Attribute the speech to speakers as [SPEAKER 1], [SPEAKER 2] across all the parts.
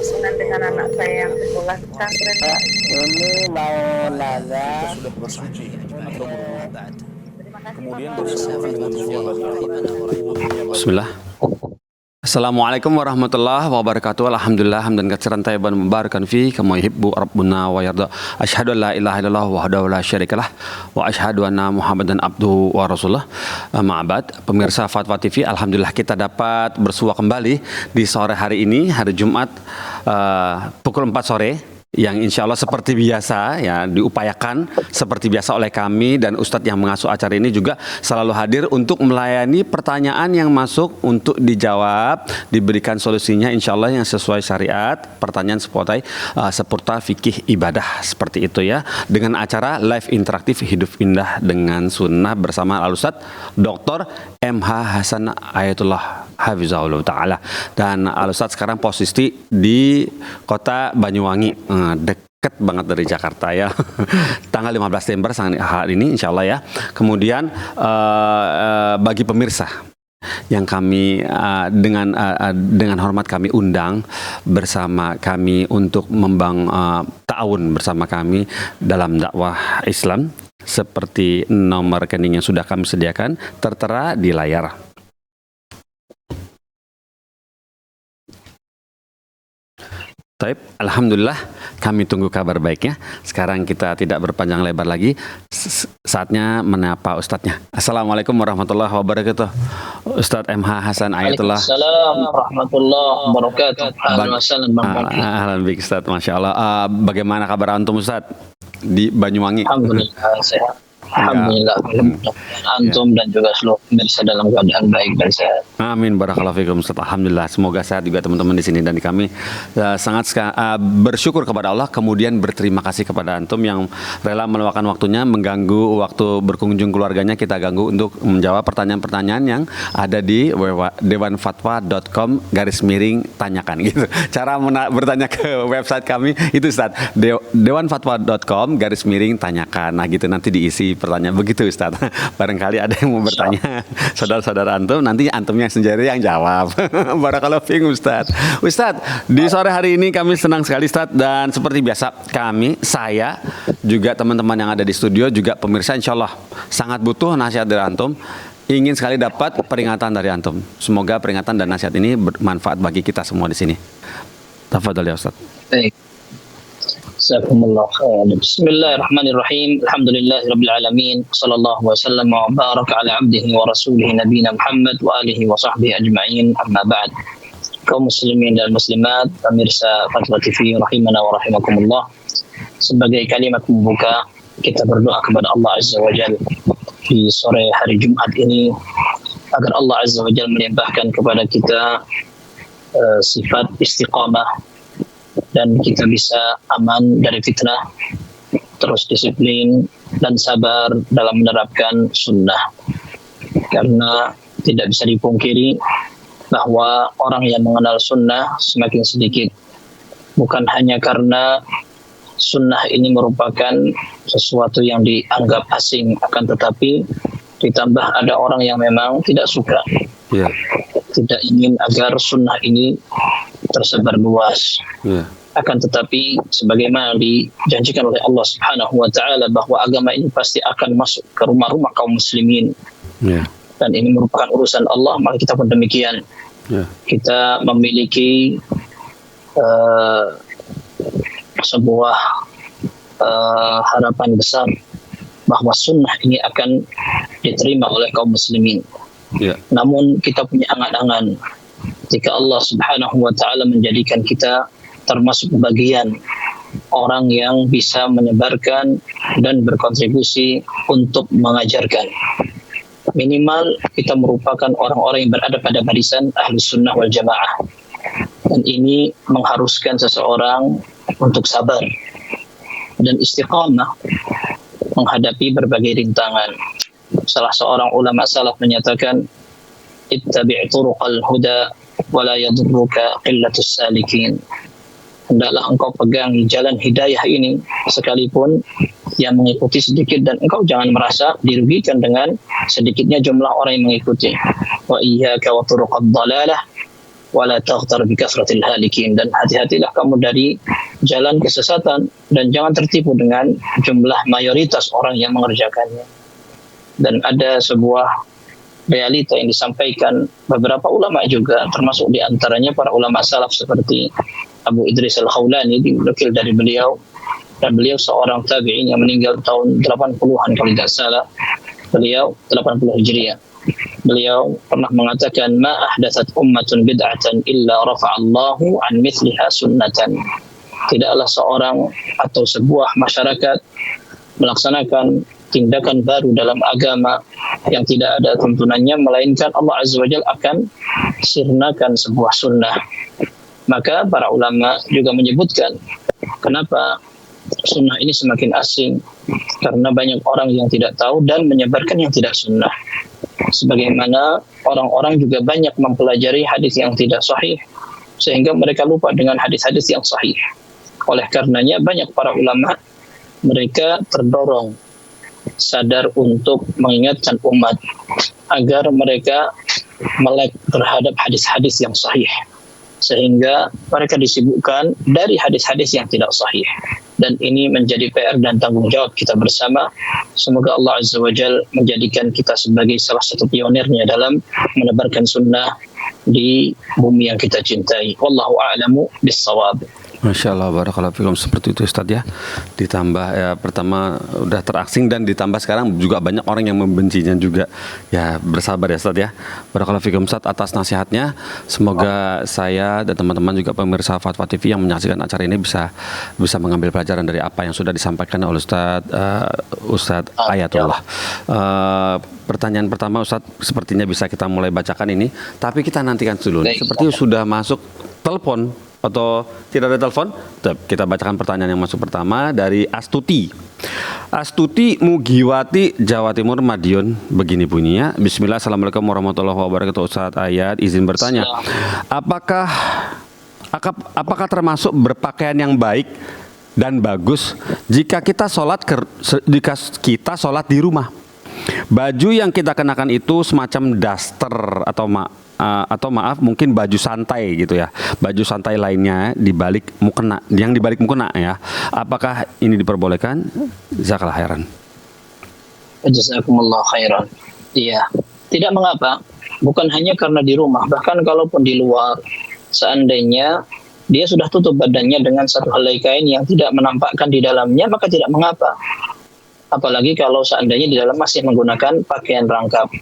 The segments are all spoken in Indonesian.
[SPEAKER 1] dengan anak saya yang sekolah pesantren.
[SPEAKER 2] Ini mau nanya.
[SPEAKER 3] Kita sudah bersuci atau berwudu.
[SPEAKER 1] Terima kasih
[SPEAKER 3] Kemudian
[SPEAKER 1] Bapak.
[SPEAKER 3] bersama dengan sholat wudunya
[SPEAKER 4] Bismillah. Assalamualaikum warahmatullahi wabarakatuh. Alhamdulillah hamdan katsiran tayyiban mubarakan fi kama yuhibbu rabbuna wa yarda. Asyhadu an la ilaha illallah wahdahu la syarikalah wa asyhadu anna Muhammadan abduhu wa rasulullah. Amma ba'd. Pemirsa Fatwa TV, alhamdulillah kita dapat bersua kembali di sore hari ini, hari Jumat pukul 4 sore. Yang insya Allah seperti biasa ya diupayakan seperti biasa oleh kami dan Ustadz yang mengasuh acara ini juga selalu hadir untuk melayani pertanyaan yang masuk untuk dijawab, diberikan solusinya insya Allah yang sesuai syariat, pertanyaan seputar fikih ibadah seperti itu ya, dengan acara live interaktif hidup indah dengan sunnah bersama Al-Ustadz Dr. MH Hasan Ayatullah Hafizahullah Ta'ala. Dan Al-Ustadz sekarang posisi di kota Banyuwangi, deket banget dari Jakarta ya. Tanggal 15 Desember hari ini insya Allah ya. Kemudian bagi pemirsa yang kami dengan hormat kami undang bersama kami untuk ta'awun bersama kami dalam dakwah Islam, seperti nomor rekening yang sudah kami sediakan tertera di layar. Taib, alhamdulillah kami tunggu kabar baiknya. Sekarang kita tidak berpanjang lebar lagi. Saatnya menyapa Ustadznya. Assalamualaikum warahmatullahi wabarakatuh. Ustadz MH Hasan Ayatullah.
[SPEAKER 5] Assalamualaikum warahmatullahi wabarakatuh.
[SPEAKER 4] Ahlan bik Ustadz, Masya Allah. Bagaimana kabar antum Ustadz di Banyuwangi?
[SPEAKER 5] Alhamdulillah sehat. Alhamdulillah. Antum dan juga seluruh pemirsa dalam keadaan baik dan sehat.
[SPEAKER 4] Amin, barakallahu fikum Ustaz. Alhamdulillah, semoga sehat juga teman-teman di sini dan di kami. Sangat bersyukur kepada Allah, kemudian berterima kasih kepada antum yang rela meluangkan waktunya, mengganggu waktu berkunjung keluarganya, kita ganggu untuk menjawab pertanyaan-pertanyaan yang ada di dewanfatwa.com/tanyakan gitu. Cara bertanya ke website kami itu Ustaz, dewanfatwa.com/tanyakan. Nah gitu, nanti diisi pertanyaan begitu Ustaz. Barangkali ada yang mau bertanya, saudara-saudara antum, nanti antumnya sendiri yang jawab. Barakallahu fiikum Ustaz. Ustaz, di sore hari ini kami senang sekali Ustaz, dan seperti biasa kami, saya juga teman-teman yang ada di studio juga pemirsa insyaallah sangat butuh nasihat dari antum. Ingin sekali dapat peringatan dari antum. Semoga peringatan dan nasihat ini bermanfaat bagi kita semua di sini. Tafadhol ya Ustaz.
[SPEAKER 5] Baik. Jazakumullah khairan. Bismillahirrahmanirrahim. Alhamdulillahirabbil alamin. Sallallahu wasallam wa baraka ala abdihi wa rasulih nabiyina Muhammad wa alihi wa sahbihi ajma'in. Amma ba'd. Kaum muslimin dan muslimat, pemirsa Fatwa TV rahimana wa rahimakumullah. Sebagai kalimat pembuka, kita berdoa kepada Allah Azza wa Jalla di sore hari Jumat ini agar Allah Azza wa Jalla melimpahkan kepada kita sifat istiqamah dan kita bisa aman dari fitnah, terus disiplin dan sabar dalam menerapkan sunnah. Karena tidak bisa dipungkiri bahwa orang yang mengenal sunnah semakin sedikit. Bukan hanya karena sunnah ini merupakan sesuatu yang dianggap asing, akan tetapi ditambah ada orang yang memang tidak suka, tidak ingin agar sunnah ini tersebar luas. Akan tetapi sebagaimana dijanjikan oleh Allah Subhanahu wa taala bahwa agama ini pasti akan masuk ke rumah-rumah kaum muslimin. Dan ini merupakan urusan Allah, maka kita pun demikian. Kita memiliki sebuah harapan besar bahwa sunnah ini akan diterima oleh kaum muslimin. Namun kita punya angan-angan jika Allah Subhanahu wa taala menjadikan kita termasuk bagian orang yang bisa menyebarkan dan berkontribusi untuk mengajarkan. Minimal kita merupakan orang-orang yang berada pada barisan ahli sunnah wal jamaah. Dan ini mengharuskan seseorang untuk sabar dan istiqamah menghadapi berbagai rintangan. Salah seorang ulama salaf menyatakan, ittabi' turuqal huda wa la yadurruka qillatus salikin. Hendaklah engkau pegang jalan hidayah ini sekalipun yang mengikuti sedikit, dan engkau jangan merasa dirugikan dengan sedikitnya jumlah orang yang mengikuti. Wa iyyaka wa turuqad dhalalah wala taghtar bi kathratil halikin, dan hati-hatilah kamu dari jalan kesesatan dan jangan tertipu dengan jumlah mayoritas orang yang mengerjakannya. Dan ada sebuah realita yang disampaikan beberapa ulama juga, termasuk di antaranya para ulama salaf seperti Abu Idris Al-Khawlani, dinukil dari beliau, dan beliau seorang tabi'in yang meninggal tahun 80-an kalau tidak salah, beliau 80 Hijriah. Beliau pernah mengatakan, ma ahdatsat ummatun bid'atan illa rafa'allahu an mithliha sunnatan. Tidaklah seorang atau sebuah masyarakat melaksanakan tindakan baru dalam agama yang tidak ada tuntunannya, melainkan Allah Azza wa Jalla akan sirnakan sebuah sunnah. Maka para ulama juga menyebutkan kenapa sunnah ini semakin asing, karena banyak orang yang tidak tahu dan menyebarkan yang tidak sunnah. Sebagaimana orang-orang juga banyak mempelajari hadis yang tidak sahih, sehingga mereka lupa dengan hadis-hadis yang sahih. Oleh karenanya banyak para ulama, mereka terdorong sadar untuk mengingatkan umat agar mereka melek terhadap hadis-hadis yang sahih, sehingga mereka disibukkan dari hadis-hadis yang tidak sahih. Dan ini menjadi PR dan tanggung jawab kita bersama. Semoga Allah Azza wa Jalla menjadikan kita sebagai salah satu pionirnya dalam menebarkan sunnah di bumi yang kita cintai. Wallahu a'lamu bis-shawab.
[SPEAKER 4] Masya Allah, barakallahu fikum, seperti itu Ustadz ya. Ditambah ya, pertama udah terasing dan ditambah sekarang juga banyak orang yang membencinya juga. Ya bersabar ya Ustadz ya. Barakallahu fikum Ustadz atas nasihatnya. Semoga saya dan teman-teman juga pemirsa Fatwa TV yang menyaksikan acara ini bisa mengambil pelajaran dari apa yang sudah disampaikan oleh Ustadz Ayatullah. Pertanyaan pertama Ustadz sepertinya bisa kita mulai bacakan ini, tapi kita nantikan dulu. Seperti sudah masuk telepon atau tidak ada telepon? Kita bacakan pertanyaan yang masuk pertama dari Astuti. Astuti Mugiwati, Jawa Timur, Madiun. Begini bunyinya. Bismillah, assalamualaikum warahmatullahi wabarakatuh. Ustadz Ayat izin bertanya, apakah termasuk berpakaian yang baik dan bagus jika kita sholat di rumah? Baju yang kita kenakan itu semacam daster atau maaf mungkin baju santai gitu ya, baju santai lainnya dibalik mukena, yang dibalik mukena ya. Apakah ini diperbolehkan? Jazakallah khairan.
[SPEAKER 5] Jazakumullah khairan. Iya, tidak mengapa. Bukan hanya karena di rumah, bahkan kalaupun di luar, seandainya dia sudah tutup badannya dengan satu helai kain yang tidak menampakkan di dalamnya, maka tidak mengapa. Apalagi kalau seandainya di dalam masih menggunakan pakaian rangkap.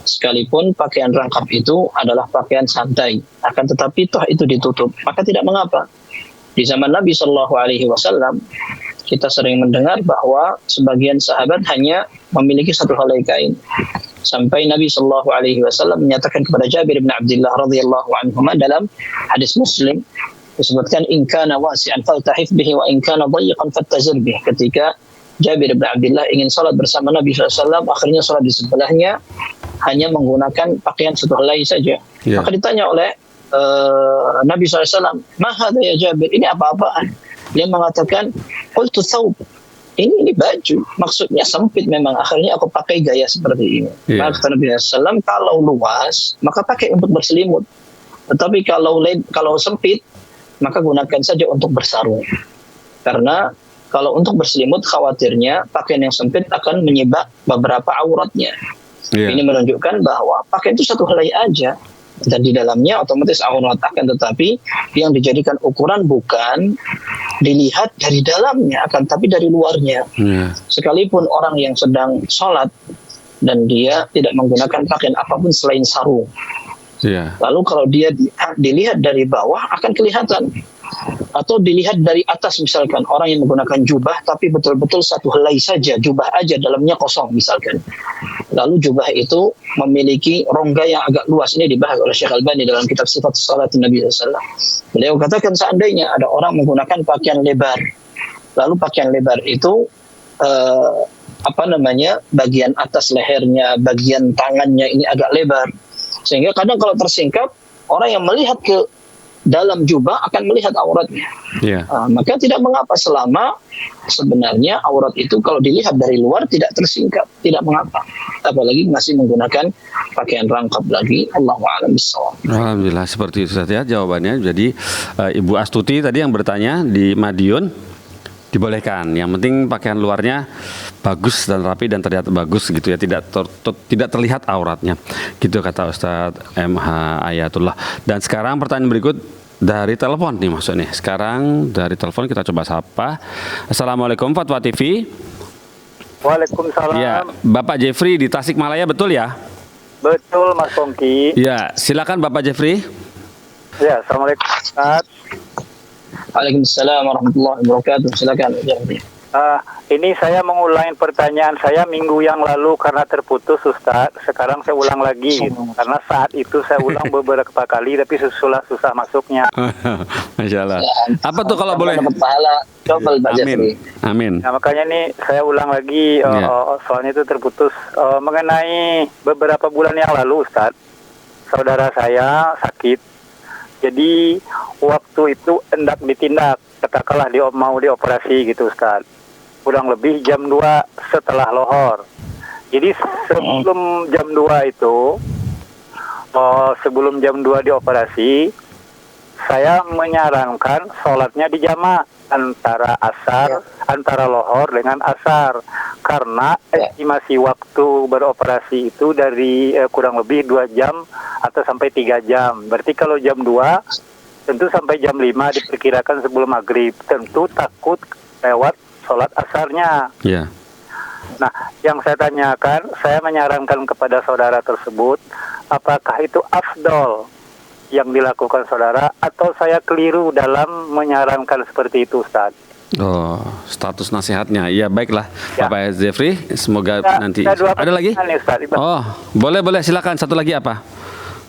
[SPEAKER 5] Sekalipun pakaian rangkap itu adalah pakaian santai, akan tetapi toh itu ditutup, maka tidak mengapa. Di zaman Nabi Shallallahu Alaihi Wasallam kita sering mendengar bahwa sebagian sahabat hanya memiliki satu helai kain, sampai Nabi Shallallahu Alaihi Wasallam menyatakan kepada Jabir bin Abdullah radhiyallahu anhu dalam hadis Muslim disebutkan, in kana wasi'an faltahif bihi wa in kana dhayiqan fattazir bih. Ketika Jabir bin Abdullah ingin salat bersama Nabi SAW, akhirnya salat di sebelahnya hanya menggunakan pakaian satu helai saja. Maka ditanya oleh Nabi SAW, ma hadha ya Jabir, ini apa-apaan? Dia mengatakan, qultu thawb, ini baju, maksudnya sempit memang, akhirnya aku pakai gaya seperti ini. Maka kata Nabi SAW, kalau luas maka pakai untuk berselimut, tetapi kalau sempit maka gunakan saja untuk bersarung. Karena kalau untuk berselimut khawatirnya pakaian yang sempit akan menyibak beberapa auratnya. Ini menunjukkan bahwa pakaian itu satu helai aja dan di dalamnya otomatis aurat, akan tetapi yang dijadikan ukuran bukan dilihat dari dalamnya, akan tapi dari luarnya. Sekalipun orang yang sedang sholat dan dia tidak menggunakan pakaian apapun selain sarung, lalu kalau dia dilihat dari bawah akan kelihatan, atau dilihat dari atas, misalkan orang yang menggunakan jubah tapi betul-betul satu helai saja, jubah aja dalamnya kosong misalkan, lalu jubah itu memiliki rongga yang agak luas. Ini dibahas oleh Syekh Albani dalam kitab Sifat Salat Nabi SAW. Beliau katakan seandainya ada orang menggunakan pakaian lebar, lalu pakaian lebar itu bagian atas lehernya, bagian tangannya ini agak lebar, sehingga kadang kalau tersingkap orang yang melihat ke dalam jubah akan melihat auratnya.
[SPEAKER 4] Iya.
[SPEAKER 5] Maka tidak mengapa selama sebenarnya aurat itu kalau dilihat dari luar tidak tersingkap, tidak mengapa. Apalagi masih menggunakan pakaian rangkap lagi. Allahu a'lam bishawab.
[SPEAKER 4] Alhamdulillah seperti itu Ustaz ya jawabannya. Jadi Ibu Astuti tadi yang bertanya di Madiun dibolehkan. Yang penting pakaian luarnya bagus dan rapi dan terlihat bagus gitu ya, tidak terlihat auratnya. Gitu kata Ustadz MH Ayatullah. Dan sekarang pertanyaan berikut dari telepon nih maksudnya. Sekarang dari telepon kita coba sapa. Assalamualaikum Fatwa TV.
[SPEAKER 6] Waalaikumsalam.
[SPEAKER 4] Ya, Bapak Jeffrey di Tasikmalaya betul ya?
[SPEAKER 6] Betul Mas Pongki.
[SPEAKER 4] Ya, silakan Bapak Jeffrey.
[SPEAKER 6] Ya, Assalamualaikum Ustaz.
[SPEAKER 5] Waalaikumsalam warahmatullahi wabarakatuh. Silakan.
[SPEAKER 6] Ini saya mengulangi pertanyaan saya minggu yang lalu karena terputus Ustaz. Sekarang saya ulang lagi karena saat itu saya ulang beberapa kali tapi susah masuknya.
[SPEAKER 4] Masya Allah. Apa tuh kalau boleh?
[SPEAKER 5] Dapat pahala. Coba Pak Jeffrey.
[SPEAKER 4] Amin.
[SPEAKER 6] Nah, makanya nih saya ulang lagi soalnya itu terputus mengenai beberapa bulan yang lalu Ustaz. Saudara saya sakit. Jadi waktu itu hendak ditindak, katakanlah mau dioperasi gitu Ustaz. Kurang lebih jam 2 setelah lohor. Jadi sebelum jam 2 itu, sebelum jam 2 dioperasi, saya menyarankan sholatnya dijamak antara lohor dengan asar. Karena estimasi waktu beroperasi itu dari kurang lebih 2 jam atau sampai 3 jam. Berarti kalau jam 2 tentu sampai jam 5 diperkirakan sebelum maghrib. Tentu takut lewat sholat asarnya.
[SPEAKER 4] Yeah.
[SPEAKER 6] Nah, yang saya tanyakan, saya menyarankan kepada saudara tersebut, apakah itu afdol yang dilakukan saudara atau saya keliru dalam menyarankan seperti itu Ustaz?
[SPEAKER 4] Oh, status nasihatnya. Ya, baiklah
[SPEAKER 6] Ya.
[SPEAKER 4] Bapak Jeffrey, semoga nanti ada lagi?
[SPEAKER 6] Nih, Ustaz.
[SPEAKER 4] Oh, boleh silakan. Satu lagi apa?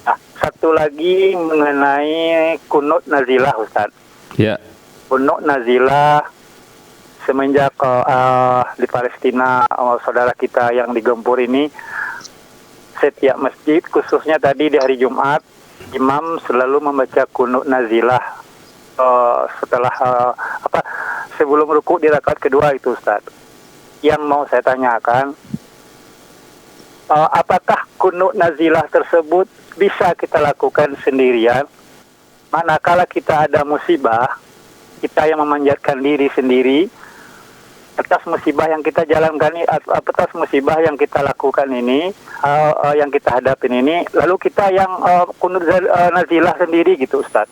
[SPEAKER 6] Nah, satu lagi mengenai kunut nazilah Ustaz.
[SPEAKER 4] Ya.
[SPEAKER 6] Kunut nazilah semenjak di Palestina saudara kita yang digempur ini, setiap masjid khususnya tadi di hari Jumat imam selalu membaca kunut nazilah setelah sebelum ruku di rakaat kedua itu Ustaz. Yang mau saya tanyakan, apakah kunut nazilah tersebut bisa kita lakukan sendirian? Manakala kita ada musibah, kita yang memanjatkan diri sendiri atas musibah yang kita jalankan ini, atas musibah yang kita lakukan ini, yang kita hadapin ini, lalu kita yang kunut nazilah sendiri gitu Ustaz.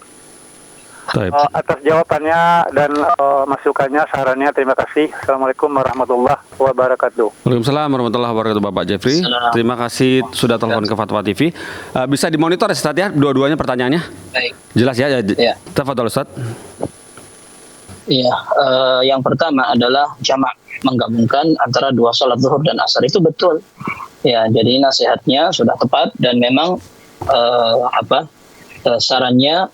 [SPEAKER 6] Atas jawabannya dan masukannya, sarannya, terima kasih. Assalamualaikum warahmatullahi wabarakatuh.
[SPEAKER 4] Waalaikumsalam warahmatullahi wabarakatuh Bapak Jeffrey. Terima kasih sudah telepon ke Fatwa TV. Bisa dimonitor ya Ustaz ya, dua-duanya pertanyaannya.
[SPEAKER 5] Baik.
[SPEAKER 4] Jelas ya?
[SPEAKER 5] Ya.
[SPEAKER 4] Tafadhol Ustaz.
[SPEAKER 5] Iya, yang pertama adalah jamak, menggabungkan antara dua sholat zuhur dan asar itu betul. Ya, jadi nasihatnya sudah tepat dan memang sarannya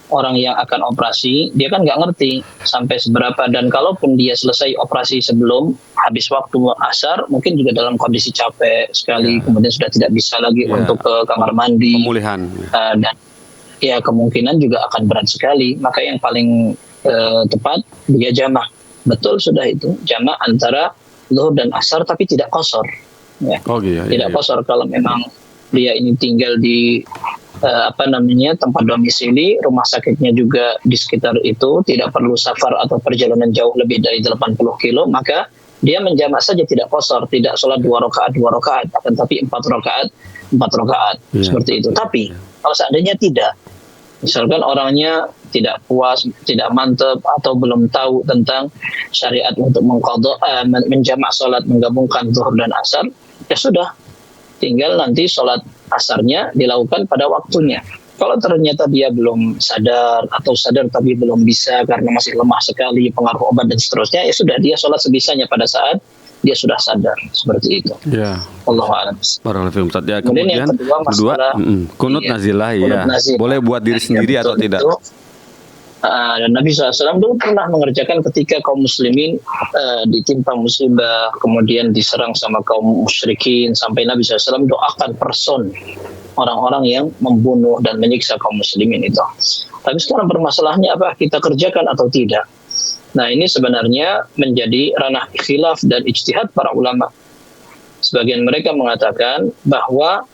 [SPEAKER 5] orang yang akan operasi dia kan nggak ngerti sampai seberapa, dan kalaupun dia selesai operasi sebelum habis waktu asar mungkin juga dalam kondisi capek sekali, kemudian sudah tidak bisa lagi untuk ke kamar mandi,
[SPEAKER 4] pemulihan,
[SPEAKER 5] dan ya kemungkinan juga akan berat sekali. Maka yang paling tepat dia jamak, betul sudah itu jamak antara zuhur dan asar tapi tidak qasar ya. Tidak qasar kalau memang dia ini tinggal di tempat domisili, rumah sakitnya juga di sekitar itu, tidak perlu safar atau perjalanan jauh lebih dari 80 kilo, maka dia menjamak saja, tidak qasar, tidak sholat 2 rakaat, akan tapi 4 rakaat seperti itu. Tapi kalau seandainya tidak, misalkan orangnya tidak puas, tidak mantap, atau belum tahu tentang syariat untuk menjamak sholat, menggabungkan zuhur dan asar, ya sudah, tinggal nanti sholat asarnya dilakukan pada waktunya. Kalau ternyata dia belum sadar atau sadar tapi belum bisa karena masih lemah sekali, pengaruh obat dan seterusnya, ya sudah, dia sholat sebisanya pada saat dia sudah sadar, seperti itu. Ya. Allahu a'lam.
[SPEAKER 4] Ya, kemudian yang kedua kunut nazilah ya. Boleh buat diri sendiri atau tidak?
[SPEAKER 5] Dan Nabi SAW dulu pernah mengerjakan ketika kaum muslimin ditimpa musibah, kemudian diserang sama kaum musyrikin, sampai Nabi SAW doakan person orang-orang yang membunuh dan menyiksa kaum muslimin itu. Tapi sekarang permasalahannya apa? Kita kerjakan atau tidak? Nah, ini sebenarnya menjadi ranah khilaf dan ijtihad para ulama. Sebagian mereka mengatakan bahwa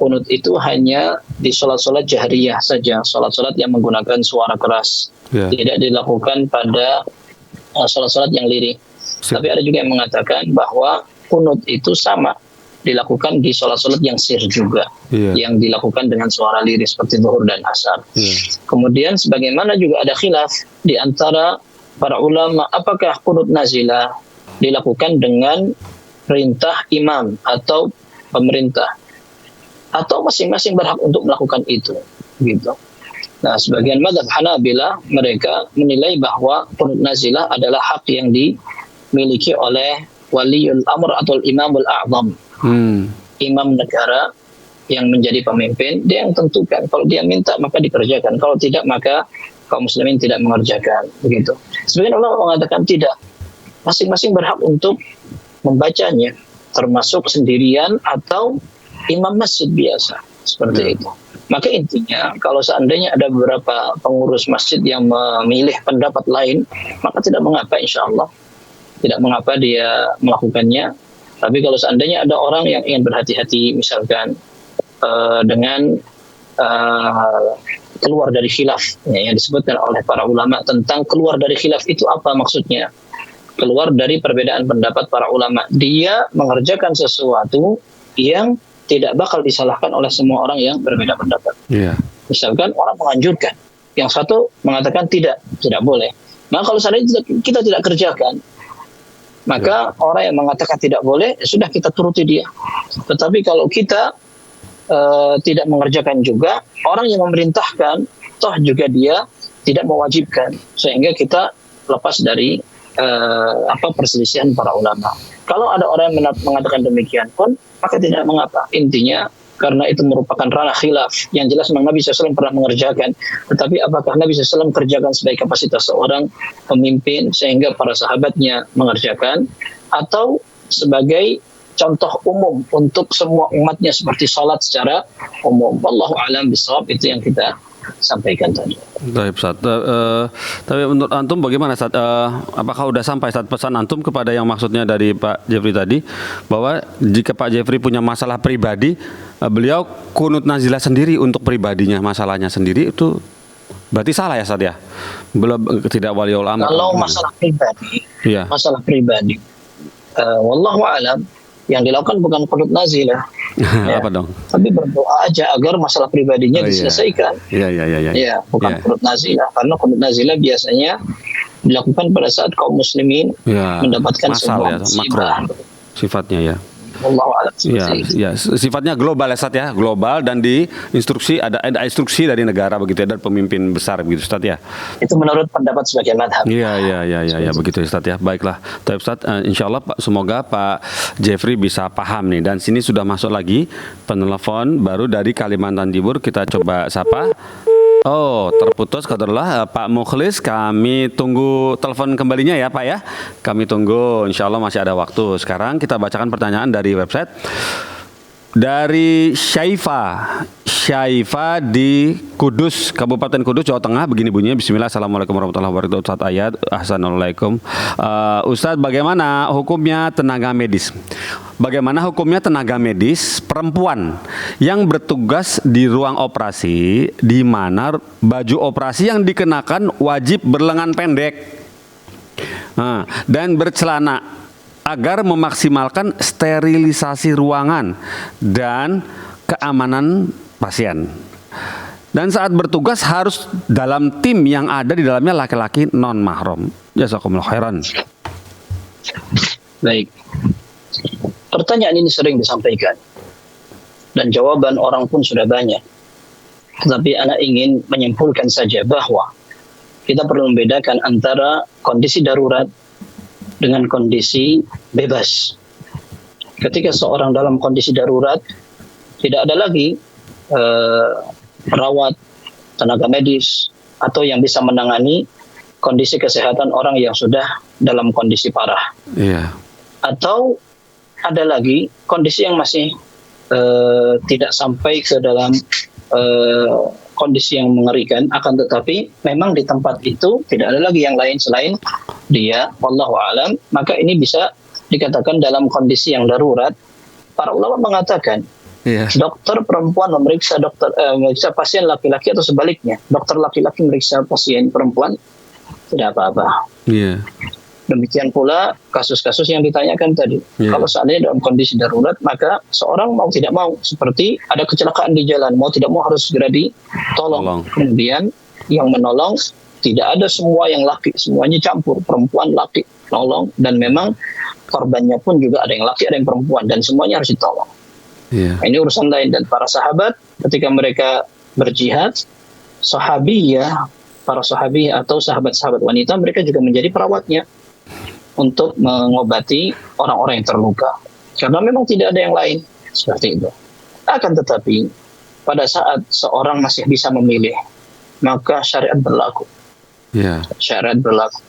[SPEAKER 5] qunut itu hanya di sholat-sholat jahriyah saja, sholat-sholat yang menggunakan suara keras, tidak dilakukan pada sholat-sholat yang lirik. Tapi ada juga yang mengatakan bahwa qunut itu sama dilakukan di sholat-sholat yang sir juga, yang dilakukan dengan suara lirik seperti zuhur dan asar. Kemudian sebagaimana juga ada khilaf di antara para ulama, apakah qunut nazilah dilakukan dengan perintah imam atau pemerintah, atau masing-masing berhak untuk melakukan itu, gitu. Nah, sebagian mazhab Hanabilah mereka menilai bahwa qunut nazilah adalah hak yang dimiliki oleh waliul amr atau imamul a'zam, imam negara yang menjadi pemimpin. Dia yang tentukan, kalau dia minta maka dikerjakan, kalau tidak maka kaum muslimin tidak mengerjakan, begitu. Sebagian ulama mengatakan tidak, masing-masing berhak untuk membacanya, termasuk sendirian atau imam masjid biasa, seperti itu. Maka intinya, kalau seandainya ada beberapa pengurus masjid yang memilih pendapat lain, maka tidak mengapa, insya Allah tidak mengapa dia melakukannya. Tapi kalau seandainya ada orang yang ingin berhati-hati, misalkan dengan keluar dari khilaf, yang disebutkan oleh para ulama tentang keluar dari khilaf itu apa maksudnya? Keluar dari perbedaan pendapat para ulama, dia mengerjakan sesuatu yang tidak bakal disalahkan oleh semua orang yang berbeda pendapat. Misalkan orang menganjurkan, yang satu mengatakan tidak boleh. Maka kalau seandainya kita tidak kerjakan, maka orang yang mengatakan tidak boleh, sudah kita turuti dia. Tetapi kalau kita tidak mengerjakan juga, orang yang memerintahkan, toh juga dia tidak mewajibkan, sehingga kita lepas dari perselisihan para ulama. Kalau ada orang yang mengatakan demikian pun, maka tidak mengapa. Intinya, karena itu merupakan ranah khilaf. Yang jelas memang Nabi SAW pernah mengerjakan. Tetapi apakah Nabi SAW kerjakan sebagai kapasitas seorang pemimpin sehingga para sahabatnya mengerjakan, atau sebagai contoh umum untuk semua umatnya seperti salat secara umum? Wallahu a'lam bishawab, itu yang kita sampaikan tadi.
[SPEAKER 4] Baik, Ustaz. Tapi menurut antum bagaimana, Ustaz? Apakah sudah sampai Ustaz pesan antum kepada yang maksudnya dari Pak Jeffrey tadi, bahwa jika Pak Jeffrey punya masalah pribadi, beliau qunut nazilah sendiri untuk pribadinya, masalahnya sendiri, itu berarti salah ya, Ustaz ya? Belum, tidak waliul amr.
[SPEAKER 5] Kalau masalah pribadi, wallahu a'lam, yang dilakukan bukan qunut nazilah.
[SPEAKER 4] Apa dong?
[SPEAKER 5] Tapi berdoa aja agar masalah pribadinya diselesaikan. Iya, bukan qunut nazilah, karena qunut nazilah biasanya dilakukan pada saat kaum muslimin mendapatkan sebuah musibah.
[SPEAKER 4] Sifatnya ya.
[SPEAKER 5] Wallahu a'lam.
[SPEAKER 4] Sifatnya global ya, Ustaz ya, global, dan di instruksi ada instruksi dari negara begitu ya, dari pemimpin besar begitu, Ustaz ya.
[SPEAKER 5] Itu menurut pendapat sebagian mazhab.
[SPEAKER 4] Iya, begitu Ustaz ya. Baiklah. Tapi Ustaz, insyaallah semoga Pak Jeffrey bisa paham nih. Dan sini sudah masuk lagi penelpon baru dari Kalimantan Timur, kita coba sapa. Oh, terputus qadarullah. Pak Mukhlis, kami tunggu telepon kembalinya ya, Pak ya. Kami tunggu, insya Allah masih ada waktu. Sekarang kita bacakan pertanyaan dari website. Dari Syaifa di Kudus, Kabupaten Kudus, Jawa Tengah. Begini bunyinya. Bismillah, assalamualaikum warahmatullahi wabarakatuh. Ustaz Ayat, assalamualaikum. Ustaz, bagaimana hukumnya tenaga medis? Bagaimana hukumnya tenaga medis perempuan yang bertugas di ruang operasi, di mana baju operasi yang dikenakan wajib berlengan pendek dan bercelana, agar memaksimalkan sterilisasi ruangan dan keamanan pasien. Dan saat bertugas harus dalam tim yang ada di dalamnya laki-laki non mahram. Jazakumullah khairan.
[SPEAKER 5] Baik. Pertanyaan ini sering disampaikan dan jawaban orang pun sudah banyak. Tetapi anak ingin menyimpulkan saja bahwa kita perlu membedakan antara kondisi darurat dengan kondisi bebas. Ketika seorang dalam kondisi darurat, tidak ada lagi perawat, tenaga medis, atau yang bisa menangani kondisi kesehatan orang yang sudah dalam kondisi parah. Atau ada lagi kondisi yang masih tidak sampai ke dalam kondisi yang mengerikan, akan tetapi memang di tempat itu tidak ada lagi yang lain selain dia, wallahu alam, maka ini bisa dikatakan dalam kondisi yang darurat. Para ulama mengatakan dokter perempuan memeriksa memeriksa pasien laki-laki atau sebaliknya, dokter laki-laki memeriksa pasien perempuan tidak apa-apa. Demikian pula kasus-kasus yang ditanyakan tadi. Kalau seandainya dalam kondisi darurat, maka seorang mau tidak mau, seperti ada kecelakaan di jalan, mau tidak mau harus segera ditolong. Kemudian yang menolong tidak ada semua yang laki, semuanya campur, perempuan, laki, nolong, dan memang korbannya pun juga ada yang laki, ada yang perempuan, dan semuanya harus ditolong. Nah, ini urusan lain. Dan para sahabat ketika mereka berjihad, sahabiyah, para sahabiyah atau sahabat-sahabat wanita, mereka juga menjadi perawatnya untuk mengobati orang-orang yang terluka. Karena memang tidak ada yang lain seperti itu. Akan tetapi pada saat seorang masih bisa memilih, maka syariat berlaku. Syariat berlaku.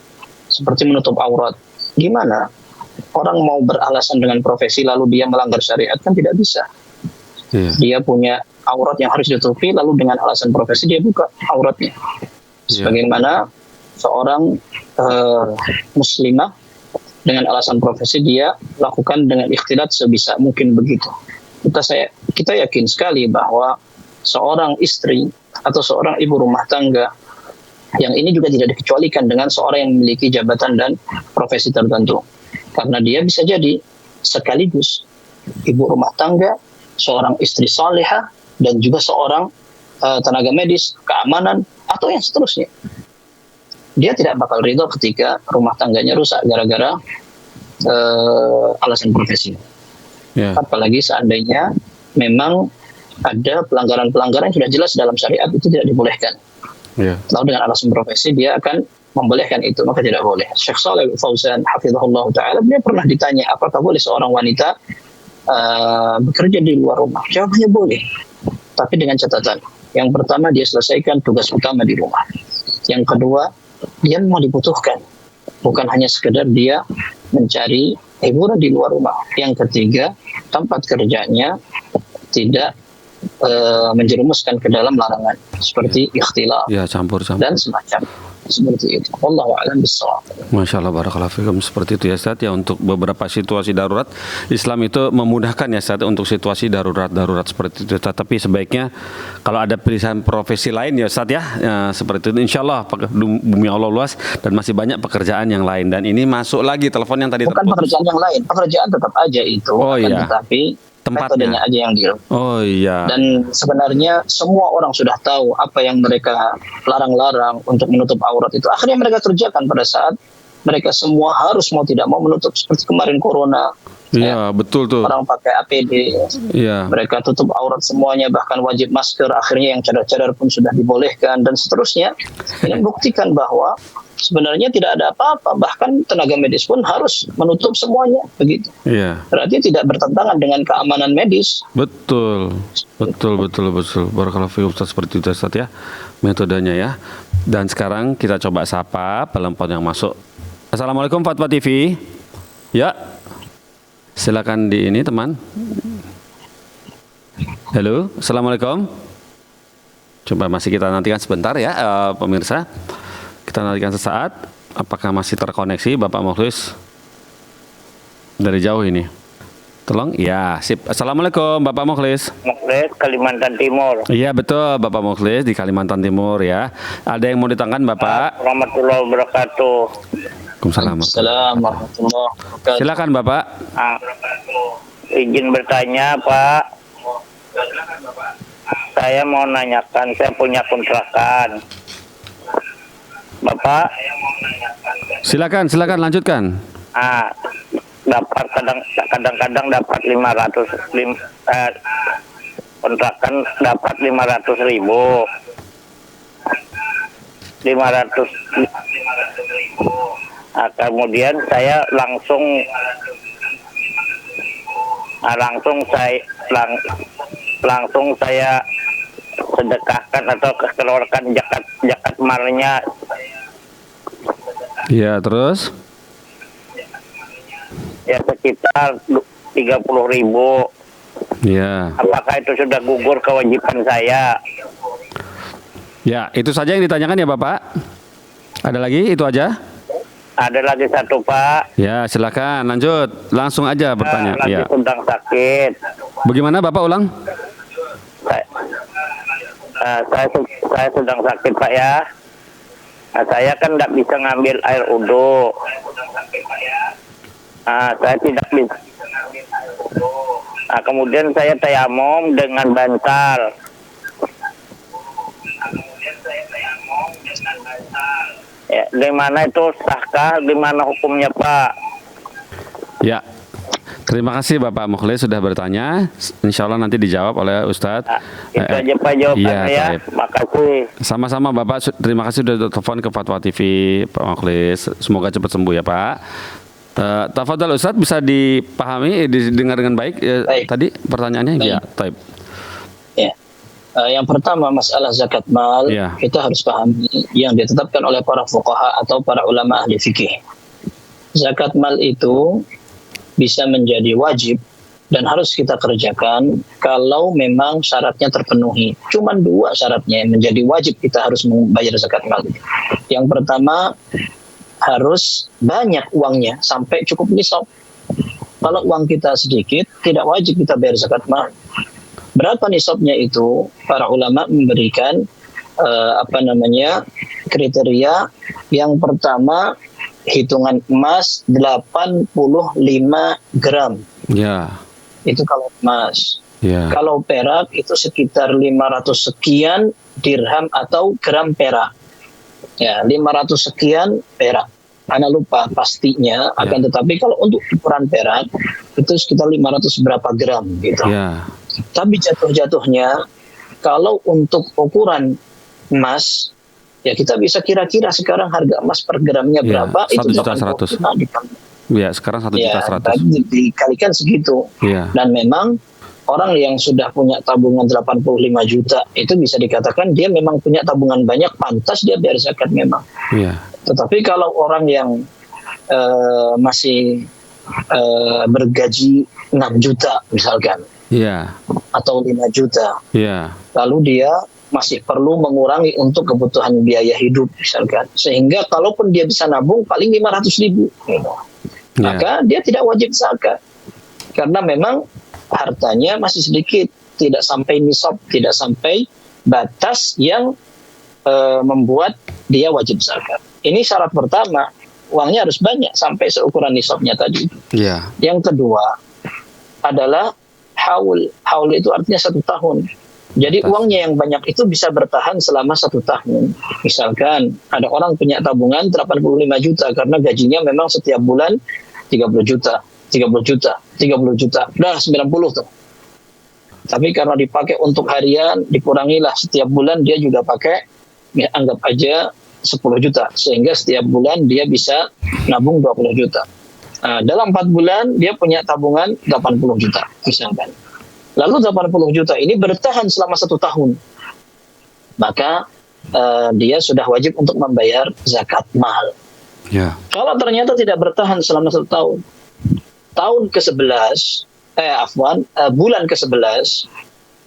[SPEAKER 5] Seperti menutup aurat. Gimana? Orang mau beralasan dengan profesi lalu dia melanggar syariat, kan tidak bisa. Dia punya aurat yang harus ditutupi, lalu dengan alasan profesi dia buka auratnya. Sebagaimana seorang muslimah dengan alasan profesi dia lakukan dengan ikhtilat sebisa mungkin begitu. Kita yakin sekali bahwa seorang istri atau seorang ibu rumah tangga yang ini juga tidak dikecualikan dengan seorang yang memiliki jabatan dan profesi tertentu. Karena dia bisa jadi sekaligus ibu rumah tangga, seorang istri salihah, dan juga seorang tenaga medis, keamanan, atau yang seterusnya. Dia tidak bakal ridho ketika rumah tangganya rusak gara-gara alasan profesi. Apalagi seandainya memang ada pelanggaran-pelanggaran yang sudah jelas dalam syariat, itu tidak dibolehkan. Lalu dengan alasan profesi dia akan membolehkan itu, maka tidak boleh. Syekh Shalih Al-Fauzan hafizahullah ta'ala, dia pernah ditanya apakah boleh seorang wanita bekerja di luar rumah. Jawabannya boleh, tapi dengan catatan. Yang pertama, dia selesaikan tugas utama di rumah. Yang kedua, dia memang dibutuhkan, bukan hanya sekedar dia mencari hiburan di luar rumah. Yang ketiga, tempat kerjanya tidak menjerumuskan ke dalam larangan seperti ikhtilaf
[SPEAKER 4] campur-campur
[SPEAKER 5] dan semacam seperti itu. Wallahu a'lam bishawab.
[SPEAKER 4] Masya Allah, barakallahu fikum. Seperti itu ya Ustaz ya, untuk beberapa situasi darurat Islam itu memudahkan ya Ustaz untuk situasi darurat seperti itu. Tapi sebaiknya kalau ada pilihan profesi lain ya Ustaz ya, seperti itu. Insya Allah bumi Allah luas dan masih banyak pekerjaan yang lain. Dan ini masuk lagi telepon yang tadi
[SPEAKER 5] bukan
[SPEAKER 4] terputus.
[SPEAKER 5] Pekerjaan yang lain, pekerjaan tetap aja itu, tetapi metodenya aja yang dan sebenarnya semua orang sudah tahu apa yang mereka larang-larang untuk menutup aurat itu akhirnya mereka kerjakan pada saat mereka semua harus mau tidak mau menutup, seperti kemarin corona.
[SPEAKER 4] Betul tuh.
[SPEAKER 5] Orang pakai APD, mereka tutup aurat semuanya, bahkan wajib masker. Akhirnya yang cadar-cadar pun sudah dibolehkan dan seterusnya. Ini membuktikan bahwa sebenarnya tidak ada apa-apa. Bahkan tenaga medis pun harus menutup semuanya, begitu. Berarti tidak bertentangan dengan keamanan medis.
[SPEAKER 4] Betul. Barakallahu fiikum Ustaz, seperti itu Ustaz ya metodenya ya. Dan sekarang kita coba sapa penelpon yang masuk. Assalamualaikum Fatwa TV. Ya. Silakan di ini teman. Halo, assalamualaikum. Coba masih kita nantikan sebentar ya pemirsa. Kita nantikan sesaat. Apakah masih terkoneksi Bapak Mukhlis dari jauh ini? Tolong. Ya, sip. Assalamualaikum Bapak Mukhlis.
[SPEAKER 7] Mukhlis, Kalimantan Timur.
[SPEAKER 4] Iya betul Bapak Mukhlis di Kalimantan Timur ya. Ada yang mau ditangkan Bapak?
[SPEAKER 7] Warahmatullahi wabarakatuh.
[SPEAKER 5] Assalamualaikum warahmatullahi wabarakatuh.
[SPEAKER 4] Silakan Bapak.
[SPEAKER 7] Izin bertanya Pak. Saya mau nanyakan, saya punya kontrakan. Bapak.
[SPEAKER 4] Silakan lanjutkan.
[SPEAKER 7] Dapat kadang-kadang dapat 500 kontrakan dapat 500.000. 500. Kemudian saya langsung saya sedekahkan atau keluarkan zakat malnya.
[SPEAKER 4] Ya, terus?
[SPEAKER 7] Ya sekitar 30.000.
[SPEAKER 4] Ya.
[SPEAKER 7] Apakah itu sudah gugur kewajiban saya?
[SPEAKER 4] Ya, itu saja yang ditanyakan ya Bapak. Ada lagi? Itu aja?
[SPEAKER 7] Ada lagi satu Pak.
[SPEAKER 4] Ya, silakan lanjut. Langsung aja bertanya.
[SPEAKER 7] Lagi
[SPEAKER 4] Ya.
[SPEAKER 7] sedang sakit.
[SPEAKER 4] Bagaimana Bapak ulang?
[SPEAKER 7] Saya sedang sakit Pak ya. Nah, saya kan tidak bisa ngambil air uduk. Saya tidak bisa. Nah, kemudian saya tayamum dengan bantal. Ya, di mana itu sahkah? Di mana hukumnya Pak?
[SPEAKER 4] Ya. Terima kasih Bapak Mukhlis sudah bertanya. Insya Allah nanti dijawab oleh Ustadz.
[SPEAKER 7] Itu aja Pak jawabannya ya.
[SPEAKER 4] Taib.
[SPEAKER 7] Makasih.
[SPEAKER 4] Sama-sama Bapak. Terima kasih sudah telepon ke Fatwa TV Pak Mukhlis. Semoga cepat sembuh ya Pak. Tafadhal Ustadz, bisa dipahami, didengar dengan baik,
[SPEAKER 5] Baik.
[SPEAKER 4] tadi pertanyaannya?
[SPEAKER 5] Baik.
[SPEAKER 4] Ya, taib.
[SPEAKER 5] Ya. Yang pertama masalah zakat mal,
[SPEAKER 4] Ya.
[SPEAKER 5] kita harus pahami yang ditetapkan oleh para fuqaha atau para ulama ahli fikih. Zakat mal itu bisa menjadi wajib dan harus kita kerjakan kalau memang syaratnya terpenuhi. Cuman 2 syaratnya yang menjadi wajib kita harus membayar zakat mal. Yang pertama, harus banyak uangnya sampai cukup nisab. Kalau uang kita sedikit, tidak wajib kita bayar zakat mal. Berapa nisabnya itu? Para ulama memberikan kriteria. Yang pertama, hitungan emas 85 gram.
[SPEAKER 4] Ya,
[SPEAKER 5] Itu kalau emas.
[SPEAKER 4] ya,
[SPEAKER 5] Kalau perak itu sekitar 500 sekian dirham atau gram perak. Ya, 500 sekian perak. Ana lupa pastinya, akan tetapi kalau untuk ukuran perak itu sekitar 500 berapa gram gitu.
[SPEAKER 4] ya,
[SPEAKER 5] Tapi jatuh-jatuhnya kalau untuk ukuran emas, ya kita bisa kira-kira sekarang harga emas per gramnya
[SPEAKER 4] Ya,
[SPEAKER 5] berapa, itu
[SPEAKER 4] 1.100.000. Ya, sekarang 1.100.000.
[SPEAKER 5] dikalikan segitu.
[SPEAKER 4] Ya,
[SPEAKER 5] Dan memang orang yang sudah punya tabungan 85 juta itu bisa dikatakan dia memang punya tabungan banyak, pantas dia bayar zakat memang.
[SPEAKER 4] ya,
[SPEAKER 5] Tetapi kalau orang yang masih bergaji 6 juta misalkan,
[SPEAKER 4] ya,
[SPEAKER 5] atau 5 juta,
[SPEAKER 4] ya,
[SPEAKER 5] lalu dia masih perlu mengurangi untuk kebutuhan biaya hidup misalkan, sehingga kalaupun dia bisa nabung paling 500.000 gitu. Maka dia tidak wajib zakat karena memang hartanya masih sedikit, tidak sampai nisab, tidak sampai batas yang membuat dia wajib zakat. Ini syarat pertama, uangnya harus banyak sampai seukuran nisabnya tadi.
[SPEAKER 4] ya,
[SPEAKER 5] Yang kedua adalah haul. Haul itu artinya 1 tahun. Jadi uangnya yang banyak itu bisa bertahan selama 1 tahun. Misalkan ada orang punya tabungan 85 juta karena gajinya memang setiap bulan 30 juta, 30 juta, 30 juta. Udah 90 tuh. Tapi karena dipakai untuk harian, dikurangilah setiap bulan dia juga pakai, ya anggap aja 10 juta. Sehingga setiap bulan dia bisa nabung 20 juta. Nah, dalam 4 bulan dia punya tabungan 80 juta misalkan. Lalu 80 juta ini bertahan selama 1 tahun. Maka dia sudah wajib untuk membayar zakat mal.
[SPEAKER 4] ya,
[SPEAKER 5] Kalau ternyata tidak bertahan selama 1 tahun, tahun ke-11, bulan ke-11,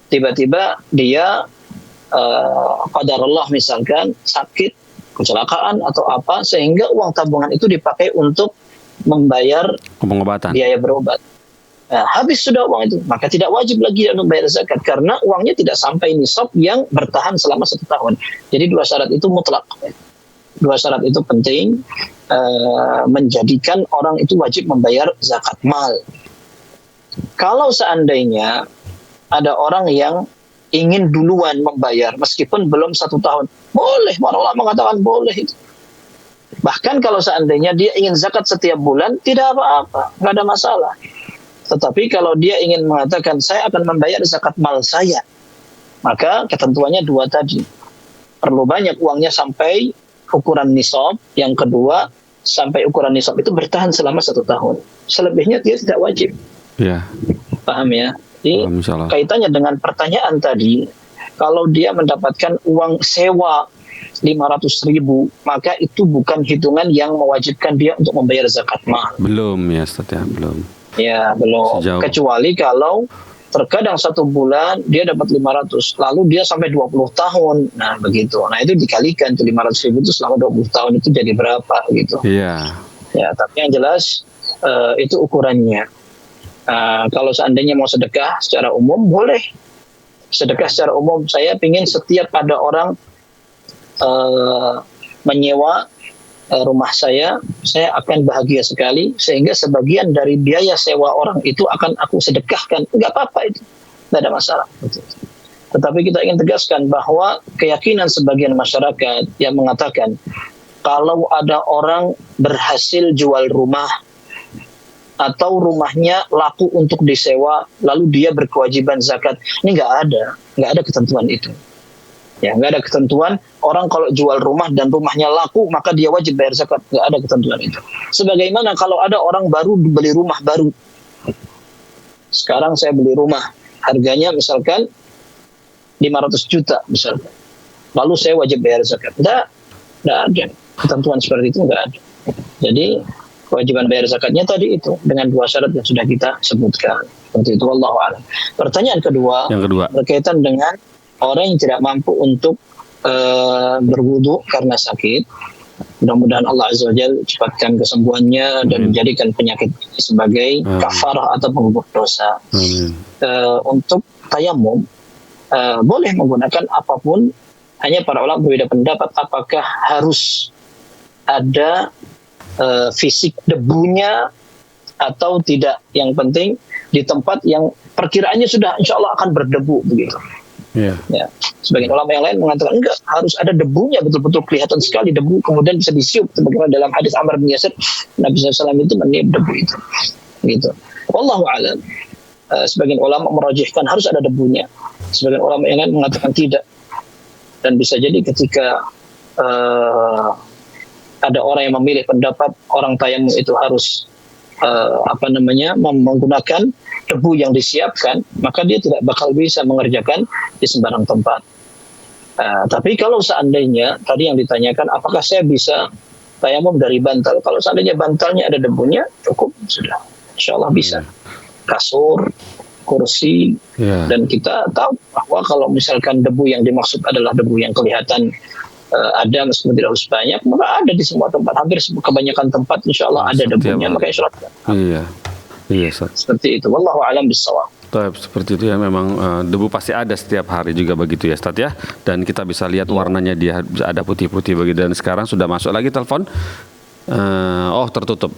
[SPEAKER 5] tiba-tiba dia qadarullah misalkan sakit, kecelakaan atau apa, sehingga uang tabungan itu dipakai untuk membayar
[SPEAKER 4] pengobatan.
[SPEAKER 5] biaya berobat. Nah, habis sudah uang itu, maka tidak wajib lagi untuk bayar zakat karena uangnya tidak sampai nisab yang bertahan selama 1 tahun. Jadi 2 syarat itu mutlak. 2 syarat itu penting menjadikan orang itu wajib membayar zakat mal. Kalau seandainya ada orang yang ingin duluan membayar meskipun belum 1 tahun, boleh, para ulama mengatakan boleh itu. Bahkan kalau seandainya dia ingin zakat setiap bulan, tidak apa-apa, nggak ada masalah. Tetapi kalau dia ingin mengatakan saya akan membayar zakat mal saya, maka ketentuannya 2 tadi. Perlu banyak uangnya sampai ukuran nisab. Yang kedua, sampai ukuran nisab itu bertahan selama 1 tahun. Selebihnya dia tidak wajib.
[SPEAKER 4] Ya,
[SPEAKER 5] Paham ya? Jadi
[SPEAKER 4] paham, insyaallah.
[SPEAKER 5] kaitannya dengan pertanyaan tadi, kalau dia mendapatkan uang sewa 500.000, maka itu bukan hitungan yang mewajibkan dia untuk membayar zakat mal.
[SPEAKER 4] Belum ya Ustaz ya, belum.
[SPEAKER 5] Ya, belum.
[SPEAKER 4] Sejauh.
[SPEAKER 5] Kecuali kalau terkadang 1 bulan dia dapat 500, lalu dia sampai 20 tahun. Nah, begitu. Nah, itu dikalikan tuh 500.000 itu selama 20 tahun itu jadi berapa gitu.
[SPEAKER 4] Iya.
[SPEAKER 5] Ya, tapi yang jelas itu ukurannya. Kalau seandainya mau sedekah secara umum boleh. Sedekah secara umum, saya ingin setiap ada orang menyewa rumah saya akan bahagia sekali, sehingga sebagian dari biaya sewa orang itu akan aku sedekahkan. Enggak apa-apa itu, tidak ada masalah. Tetapi kita ingin tegaskan bahwa keyakinan sebagian masyarakat yang mengatakan kalau ada orang berhasil jual rumah atau rumahnya laku untuk disewa, lalu dia berkewajiban zakat, ini nggak ada ketentuan itu. Ya, nggak ada ketentuan orang kalau jual rumah dan rumahnya laku maka dia wajib bayar zakat, nggak ada ketentuan itu. Sebagaimana kalau ada orang baru beli rumah baru, sekarang saya beli rumah harganya misalkan 500 juta misalkan, lalu saya wajib bayar zakat, nggak ada ketentuan seperti itu, nggak ada. Jadi kewajiban bayar zakatnya tadi itu dengan 2 syarat yang sudah kita sebutkan. Seperti itu, wallahu a'lam. Pertanyaan kedua berkaitan dengan orang yang tidak mampu untuk berwudu karena sakit. Mudah-mudahan Allah Azza wa Jalla cepatkan kesembuhannya dan menjadikan penyakit sebagai kafarah atau pengukur dosa. Untuk tayamum boleh menggunakan apapun, hanya para ulama berbeda pendapat apakah harus ada fisik debunya atau tidak. Yang penting di tempat yang perkiraannya sudah insya Allah akan berdebu begitu. Ya. Sebagian ulama yang lain mengatakan enggak, harus ada debunya, betul-betul kelihatan sekali debu, kemudian bisa disiup sebagaimana dalam hadis Ammar bin Yasir, Nabi SAW itu meniup debu itu. Gitu. Wallahu a'lam. Sebagian ulama merajihkan harus ada debunya. Sebagian ulama yang lain mengatakan tidak. Dan bisa jadi ketika ada orang yang memilih pendapat orang tayamum itu harus menggunakan debu yang disiapkan, maka dia tidak bakal bisa mengerjakan di sembarang tempat. Tapi kalau seandainya tadi yang ditanyakan, apakah saya bisa tayamum dari bantal? Kalau seandainya bantalnya ada debunya, cukup sudah, insya Allah bisa. Kasur, kursi, dan kita tahu bahwa kalau misalkan debu yang dimaksud adalah debu yang kelihatan ada meskipun tidak harus banyak, maka ada di semua tempat, hampir kebanyakan tempat insya Allah ada debunya, maka insya Allah.
[SPEAKER 4] Iya, Ustaz.
[SPEAKER 5] Seperti itu. Wallahu a'lam bishawab.
[SPEAKER 4] Seperti itu ya, memang debu pasti ada setiap hari juga begitu ya, Ustaz ya. Dan kita bisa lihat warnanya, dia ada putih-putih begitu. Dan sekarang sudah masuk lagi telepon. Tertutup.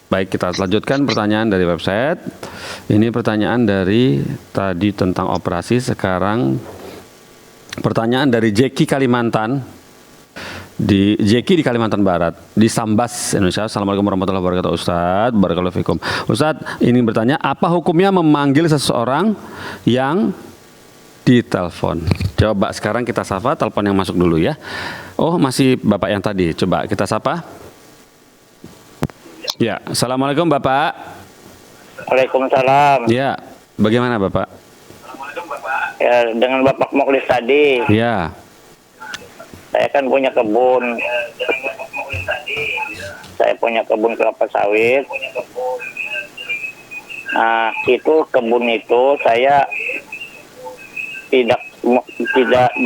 [SPEAKER 4] Baik, kita lanjutkan pertanyaan dari website. Ini pertanyaan dari tadi tentang operasi, sekarang pertanyaan dari Jeki Kalimantan. Di Kalimantan Barat, di Sambas, Indonesia. Assalamualaikum warahmatullahi wabarakatuh, Ustaz. Barakallahu fikum. Ustaz, ini bertanya, apa hukumnya memanggil seseorang yang ditelepon? Coba sekarang kita sapa telepon yang masuk dulu ya. Oh, masih Bapak yang tadi. Coba kita sapa. Ya, Assalamualaikum Bapak.
[SPEAKER 7] Waalaikumsalam.
[SPEAKER 4] Ya, bagaimana Bapak?
[SPEAKER 7] Ya, dengan Bapak Moklis tadi.
[SPEAKER 4] Ya.
[SPEAKER 7] Saya kan punya kebun. Saya punya kebun kelapa sawit. Nah, itu kebun itu saya tidak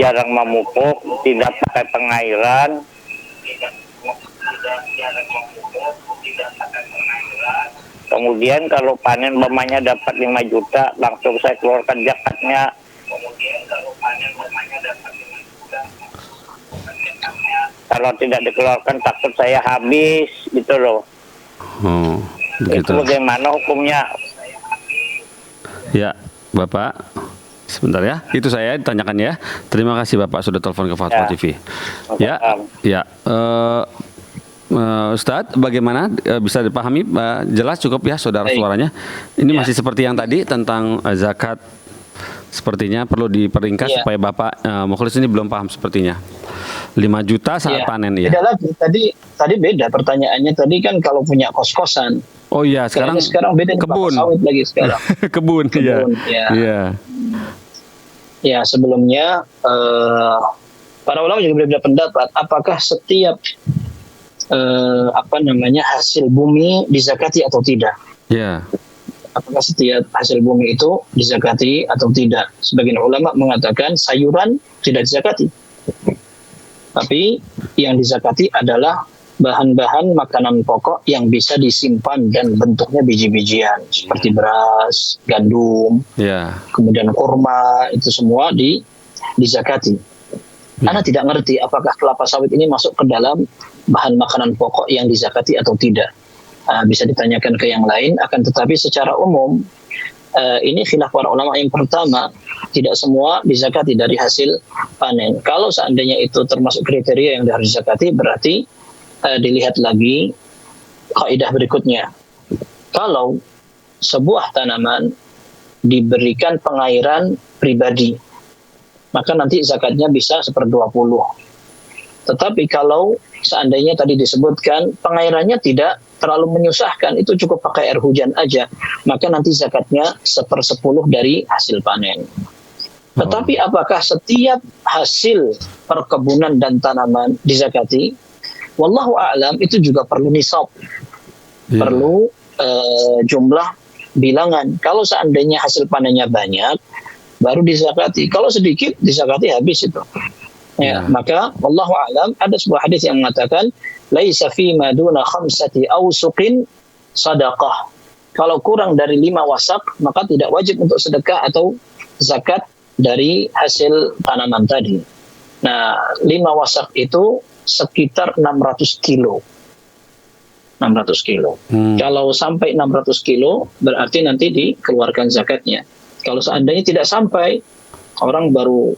[SPEAKER 7] jarang memupuk, tidak pakai pengairan. Kemudian kalau panen umpamanya dapat 5 juta, langsung saya keluarkan zakatnya. Kalau tidak dikeluarkan takut saya habis gitu loh.
[SPEAKER 4] Begitu.
[SPEAKER 7] Itu bagaimana hukumnya?
[SPEAKER 4] Ya, Bapak. Sebentar ya, itu saya ditanyakan ya. Terima kasih Bapak sudah telepon ke Fatwa TV. Ya. Ustadz, bagaimana bisa dipahami jelas cukup ya saudara suaranya? Ini masih seperti yang tadi tentang zakat. Sepertinya perlu diperingkas supaya Bapak Mukhlis ini belum paham sepertinya. 5 juta saat panen ya.
[SPEAKER 5] Beda lagi. Tadi beda pertanyaannya. Tadi kan kalau punya kos-kosan.
[SPEAKER 4] Oh iya, sekarang
[SPEAKER 5] beda
[SPEAKER 4] kebun.
[SPEAKER 5] Sawit lagi sekarang.
[SPEAKER 4] Kebun ya.
[SPEAKER 5] Ya, sebelumnya para ulama juga berbeda pendapat apakah setiap hasil bumi dizakati atau tidak.
[SPEAKER 4] Ya.
[SPEAKER 5] apakah setiap hasil bumi itu dizakati atau tidak. Sebagian ulama mengatakan sayuran tidak dizakati, tapi yang dizakati adalah bahan-bahan makanan pokok yang bisa disimpan dan bentuknya biji-bijian seperti beras, gandum, kemudian kurma, itu semua dizakati. Anda tidak ngerti apakah kelapa sawit ini masuk ke dalam bahan makanan pokok yang dizakati atau tidak. Bisa ditanyakan ke yang lain, akan tetapi secara umum ini khilaf para ulama. Yang pertama, tidak semua dizakati dari hasil panen. Kalau seandainya itu termasuk kriteria yang harus dizakati, berarti dilihat lagi kaidah berikutnya. Kalau sebuah tanaman diberikan pengairan pribadi, maka nanti zakatnya bisa 1/20. Tetapi kalau seandainya tadi disebutkan pengairannya tidak terlalu menyusahkan, itu cukup pakai air hujan aja, maka nanti zakatnya 1/10 dari hasil panen. Tetapi apakah setiap hasil perkebunan dan tanaman dizakati? Wallahu a'lam, itu juga perlu nisab, perlu jumlah bilangan. Kalau seandainya hasil panennya banyak, baru dizakati. Kalau sedikit, dizakati habis itu. Maka wallahu a'lam, ada sebuah hadis yang mengatakan laisa fi ma duna khamsati awsuqin sadaqah. Kalau kurang dari 5 wasak, maka tidak wajib untuk sedekah atau zakat dari hasil tanaman tadi. Nah, 5 wasak itu sekitar 600 kilo. 600 kilo. Kalau sampai 600 kilo, berarti nanti dikeluarkan zakatnya. Kalau seandainya tidak sampai, orang baru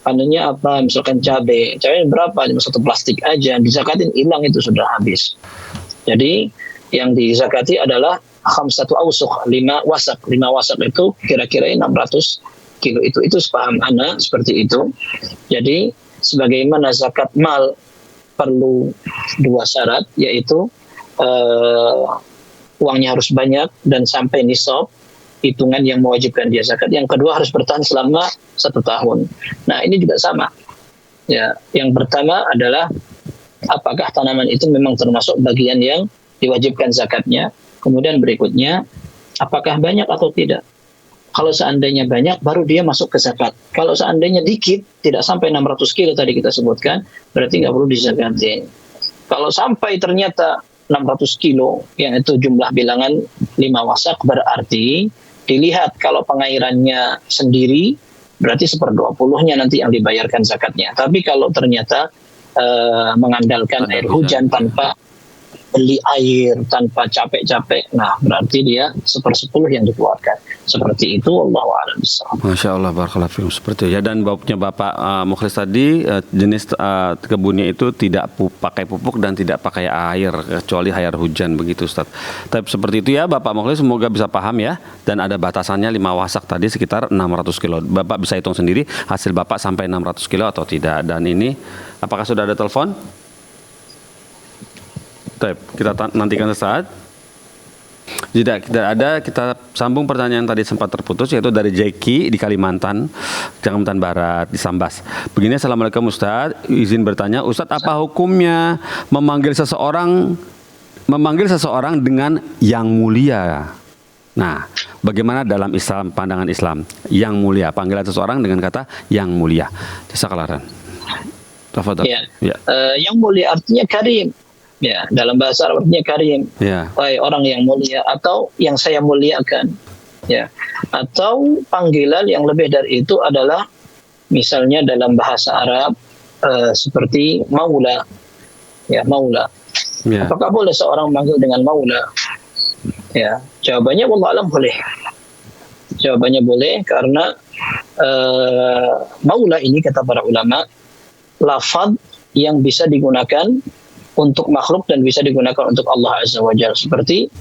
[SPEAKER 5] panennya apa, misalkan cabai berapa, 1 plastik aja, dizakatin hilang, itu sudah habis. Jadi yang dizakati adalah khamsatu awsuq, 5 wasak. 5 wasak itu kira-kira 600 kilo. Itu sepaham ana seperti itu. Jadi sebagaimana zakat mal perlu 2 syarat, yaitu uangnya harus banyak dan sampai nisab, hitungan yang mewajibkan dia zakat. Yang kedua, harus bertahan selama 1 tahun. Nah, ini juga sama. Ya, yang pertama adalah apakah tanaman itu memang termasuk bagian yang diwajibkan zakatnya. Kemudian berikutnya, apakah banyak atau tidak. Kalau seandainya banyak, baru dia masuk ke zakat. Kalau seandainya dikit, tidak sampai 600 kilo tadi kita sebutkan, berarti nggak perlu dizakatin. Kalau sampai ternyata 600 kilo, yang itu jumlah bilangan 5 wasak, berarti dilihat kalau pengairannya sendiri, berarti 1/20-nya nanti yang dibayarkan zakatnya. Tapi kalau ternyata mengandalkan air hujan tanpa beli air, tanpa capek-capek, nah berarti dia 1/10 yang dikeluarkan. Seperti itu, wallahu a'lam bishawab.
[SPEAKER 4] Masya Allah, barakallahu fikum. Seperti itu ya. Dan babnya Bapak Mukhlis tadi, jenis kebunnya itu tidak pakai pupuk dan tidak pakai air, kecuali air hujan, begitu Ustaz. Tapi seperti itu ya Bapak Mukhlis, semoga bisa paham ya. Dan ada batasannya 5 wasak tadi sekitar 600 kilo. Bapak bisa hitung sendiri hasil Bapak sampai 600 kilo atau tidak. Dan ini, apakah sudah ada telepon? Kita nantikan sesaat. Jika tidak ada, kita sambung pertanyaan tadi sempat terputus, yaitu dari Jeki di Kalimantan Barat di Sambas. Begini, Assalamualaikum Ustaz, izin bertanya, Ustaz, apa hukumnya memanggil seseorang dengan yang mulia? Nah, bagaimana dalam Islam, pandangan Islam yang mulia, panggilan seseorang dengan kata yang mulia? Jazakallahu khairan.
[SPEAKER 5] Yang mulia artinya karim. Ya, dalam bahasa Arab artinya karim. Wahai orang yang mulia, atau yang saya muliakan. Ya. Atau panggilan yang lebih dari itu adalah misalnya dalam bahasa Arab seperti maula. Ya, maula. Apakah boleh seorang memanggil dengan maula? Ya, jawabannya wallahu alam boleh. Jawabannya boleh karena maula ini kata para ulama lafaz yang bisa digunakan untuk makhluk dan bisa digunakan untuk Allah Azza wa Jalla, seperti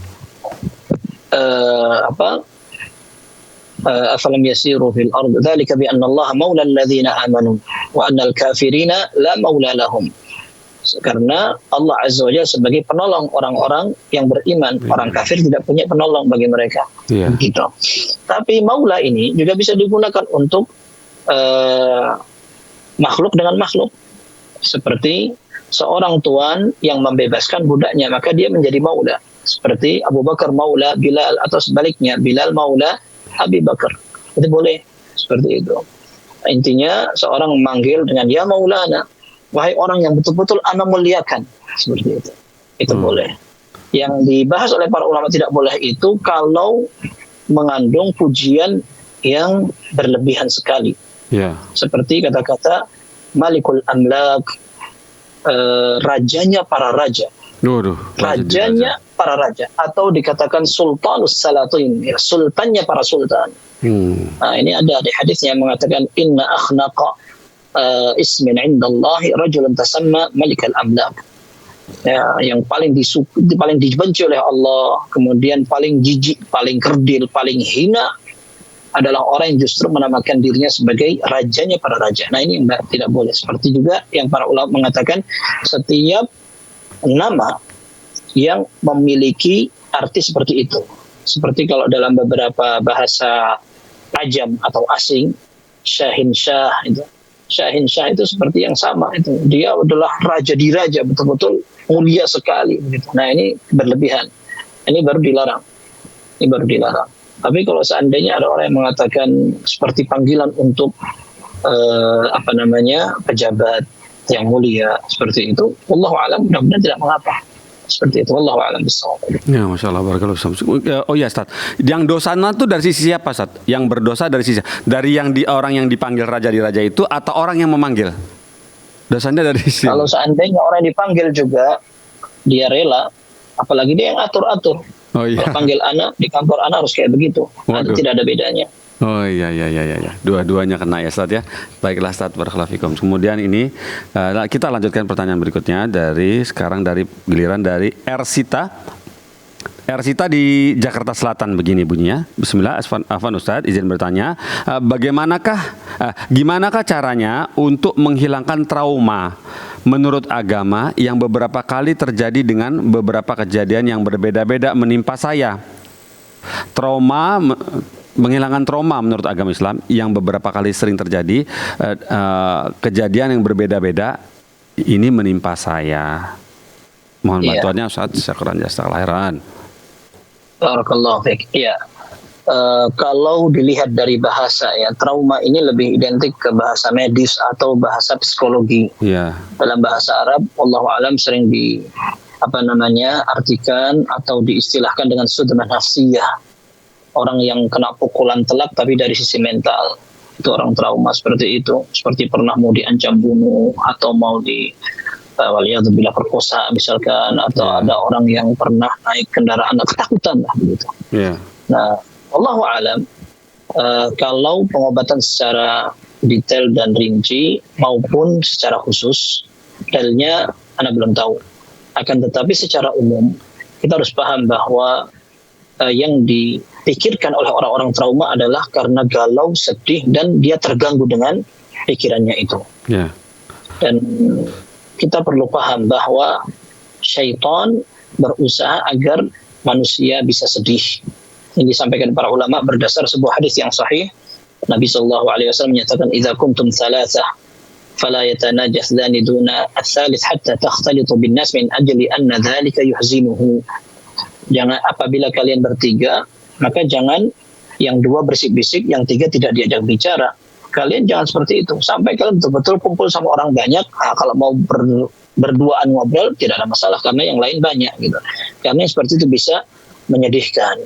[SPEAKER 5] afalam yasiru fil ard dzalika bi anna Allah maula alladziina amanu wa anna al-kafirina la maula lahum. Karena Allah Azza wa Jalla sebagai penolong orang-orang yang beriman, orang kafir tidak punya penolong bagi mereka. Gitu. Tapi maula ini juga bisa digunakan untuk makhluk dengan makhluk, seperti seorang tuan yang membebaskan budaknya, maka dia menjadi maula. seperti Abu Bakar maula Bilal atau sebaliknya Bilal maula Abi Bakar. Itu boleh seperti itu. Intinya seorang memanggil dengan ya maulana, wahai orang yang betul-betul ana muliakan, seperti itu. Itu boleh. Yang dibahas oleh para ulama tidak boleh itu kalau mengandung pujian yang berlebihan sekali. Seperti kata-kata Malikul Amlak, rajanya para raja. Rajanya para raja, atau dikatakan Sultanus Salatin, ya, sultannya para sultan. Nah, ini ada di hadis yang mengatakan inna akhnaqa ismin indallahi rajulun tasamma Malikal Amlak. Ya, yang paling dibenci oleh Allah, kemudian paling jijik, paling kerdil, paling hina adalah orang yang justru menamakan dirinya sebagai rajanya para raja. Nah, ini yang tidak boleh. Seperti juga yang para ulama mengatakan setiap nama yang memiliki arti seperti itu. Seperti kalau dalam beberapa bahasa ajam atau asing, Syahin Syah itu. Syahin Syah itu seperti yang sama itu. Dia adalah raja di raja, betul-betul mulia sekali gitu. Nah, ini berlebihan. Ini baru dilarang. Tapi kalau seandainya ada orang yang mengatakan seperti panggilan untuk pejabat yang mulia seperti itu, wallahu a'lam, mudah-mudahan tidak mengapa. Seperti itu, wallahu a'lam bissawab.
[SPEAKER 4] Ya, Masya Allah, barakallahu. Oh ya, Ustaz. Yang dosana itu dari sisi siapa, Ustaz? Yang berdosa dari sisi dari orang yang dipanggil raja di raja itu atau orang yang memanggil? Dosanya dari sisi.
[SPEAKER 5] Kalau seandainya orang yang dipanggil juga dia rela, apalagi dia yang atur-atur.
[SPEAKER 4] Oh iya.
[SPEAKER 5] Kalau panggil anak di kantor anak harus kayak begitu. Nanti tidak ada bedanya.
[SPEAKER 4] Oh iya. Dua-duanya kena ya, Ustaz ya. Baiklah, Ustaz, barakallahu fikum. Kemudian ini kita lanjutkan pertanyaan berikutnya dari giliran dari Ersita. Ersita di Jakarta Selatan, begini bunyinya. Bismillah, Afwan Ustaz, izin bertanya, gimanakah caranya untuk menghilangkan trauma menurut agama yang beberapa kali terjadi dengan beberapa kejadian yang berbeda-beda menimpa saya? Menghilangkan trauma menurut agama Islam yang beberapa kali sering terjadi, kejadian yang berbeda-beda ini menimpa saya. Mohon bantuannya Ustaz, syukran jazakallahu khairan.
[SPEAKER 5] Barakallahu fiik. Ya. Kalau dilihat dari bahasa ya, trauma ini lebih identik ke bahasa medis atau bahasa psikologi. Dalam bahasa Arab, wallahu alam sering artikan atau diistilahkan dengan sudmah nafsiyah. Orang yang kena pukulan telak tapi dari sisi mental. Itu orang trauma seperti itu. Seperti pernah mau diancam bunuh atau mau waliyadzubillah perkosa misalkan, atau ada orang yang pernah naik kendaraan ketakutan lah begitu. Nah, wallahu alam, kalau pengobatan secara detail dan rinci maupun secara khusus, detailnya Anda belum tahu. Akan tetapi secara umum kita harus paham bahwa yang dipikirkan oleh orang-orang trauma adalah karena galau, sedih, dan dia terganggu dengan pikirannya itu. Dan kita perlu paham bahwa syaitan berusaha agar manusia bisa sedih. Ini disampaikan para ulama berdasar sebuah hadis yang sahih. Nabi SAW menyatakan, "Idza kuntum thalathah fala yatanajas dzani duna ats-tsalits hatta takhtalitu bin nas min ajli anna dzalika yuhzinuhu." Jangan, apabila kalian bertiga, maka jangan yang dua bersik-bisik, yang tiga tidak diajak bicara. Kalian jangan seperti itu. Sampai kalian betul-betul kumpul sama orang banyak. Kalau mau berduaan ngobrol tidak ada masalah karena yang lain banyak gitu. Karena seperti itu bisa menyedihkan.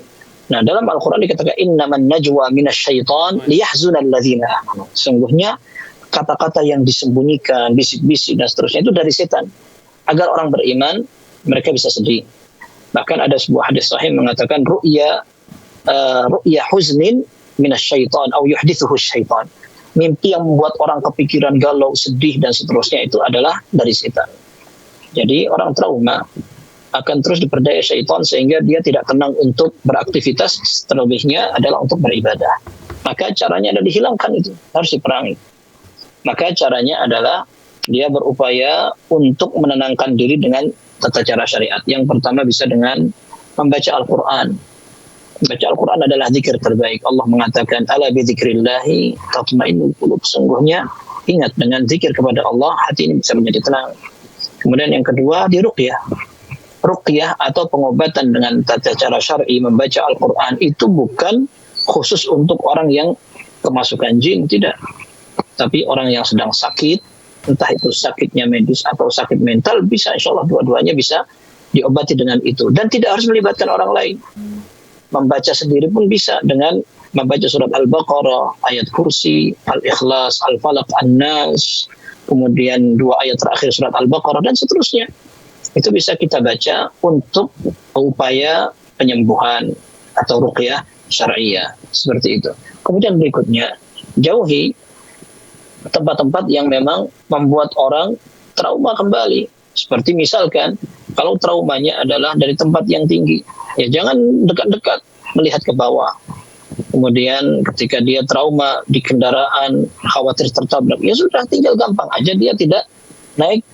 [SPEAKER 5] Nah, dalam Al-Qur'an dikatakan innaman najwa minasyaiton liyahzunal ladzina amanu. Sungguhnya kata-kata yang disembunyikan, bisik-bisik dan seterusnya itu dari setan. Agar orang beriman mereka bisa sedih. Bahkan ada sebuah hadis sahih mengatakan ru'ya huznin minasyaiton atau yuhdithuhu syaitan. Mimpi yang membuat orang kepikiran galau, sedih dan seterusnya itu adalah dari setan. Jadi orang trauma akan terus diperdaya syaitan sehingga dia tidak tenang untuk beraktivitas, terlebihnya adalah untuk beribadah. Maka caranya adalah dihilangkan itu, harus diperangi. Maka caranya adalah dia berupaya untuk menenangkan diri dengan tata cara syariat. Yang pertama bisa dengan membaca Al-Quran. Baca Al-Quran adalah zikir terbaik. Allah mengatakan, ala bi dzikrillahi tatma'innul qulub. Sungguhnya ingat dengan zikir kepada Allah hati ini bisa menjadi tenang. Kemudian yang kedua diruqyah. ruqyah atau pengobatan dengan tata cara syar'i membaca Al-Quran itu bukan khusus untuk orang yang kemasukan jin, tidak. Tapi orang yang sedang sakit, entah itu sakitnya medis atau sakit mental, bisa, insya Allah dua-duanya bisa diobati dengan itu. Dan tidak harus melibatkan orang lain. Membaca sendiri pun bisa dengan membaca surat Al-Baqarah, ayat kursi, Al-Ikhlas, Al-Falaq, An-Nas, kemudian 2 ayat terakhir surat Al-Baqarah, dan seterusnya. Itu bisa kita baca untuk upaya penyembuhan atau ruqyah syar'iyah, seperti itu. Kemudian berikutnya, jauhi tempat-tempat yang memang membuat orang trauma kembali. Seperti misalkan, kalau traumanya adalah dari tempat yang tinggi, ya jangan dekat-dekat melihat ke bawah. Kemudian ketika dia trauma di kendaraan, khawatir tertabrak, ya sudah, tinggal gampang aja dia tidak naik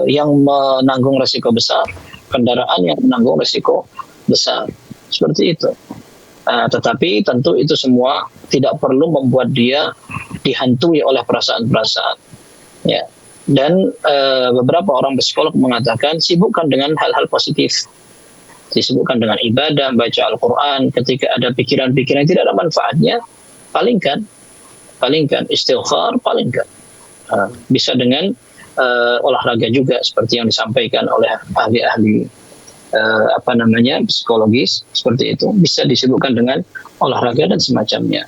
[SPEAKER 5] yang menanggung resiko besar, kendaraan yang menanggung resiko besar. Seperti itu. Tetapi tentu itu semua tidak perlu membuat dia dihantui oleh perasaan-perasaan. Ya. Dan beberapa orang psikolog mengatakan sibukkan dengan hal-hal positif. Disibukkan dengan ibadah, baca Al-Quran. Ketika ada pikiran-pikiran yang tidak ada manfaatnya, palingkan istighfar, palingkan. Bisa dengan olahraga juga, seperti yang disampaikan oleh ahli-ahli psikologis, seperti itu. Bisa disibukkan dengan olahraga dan semacamnya.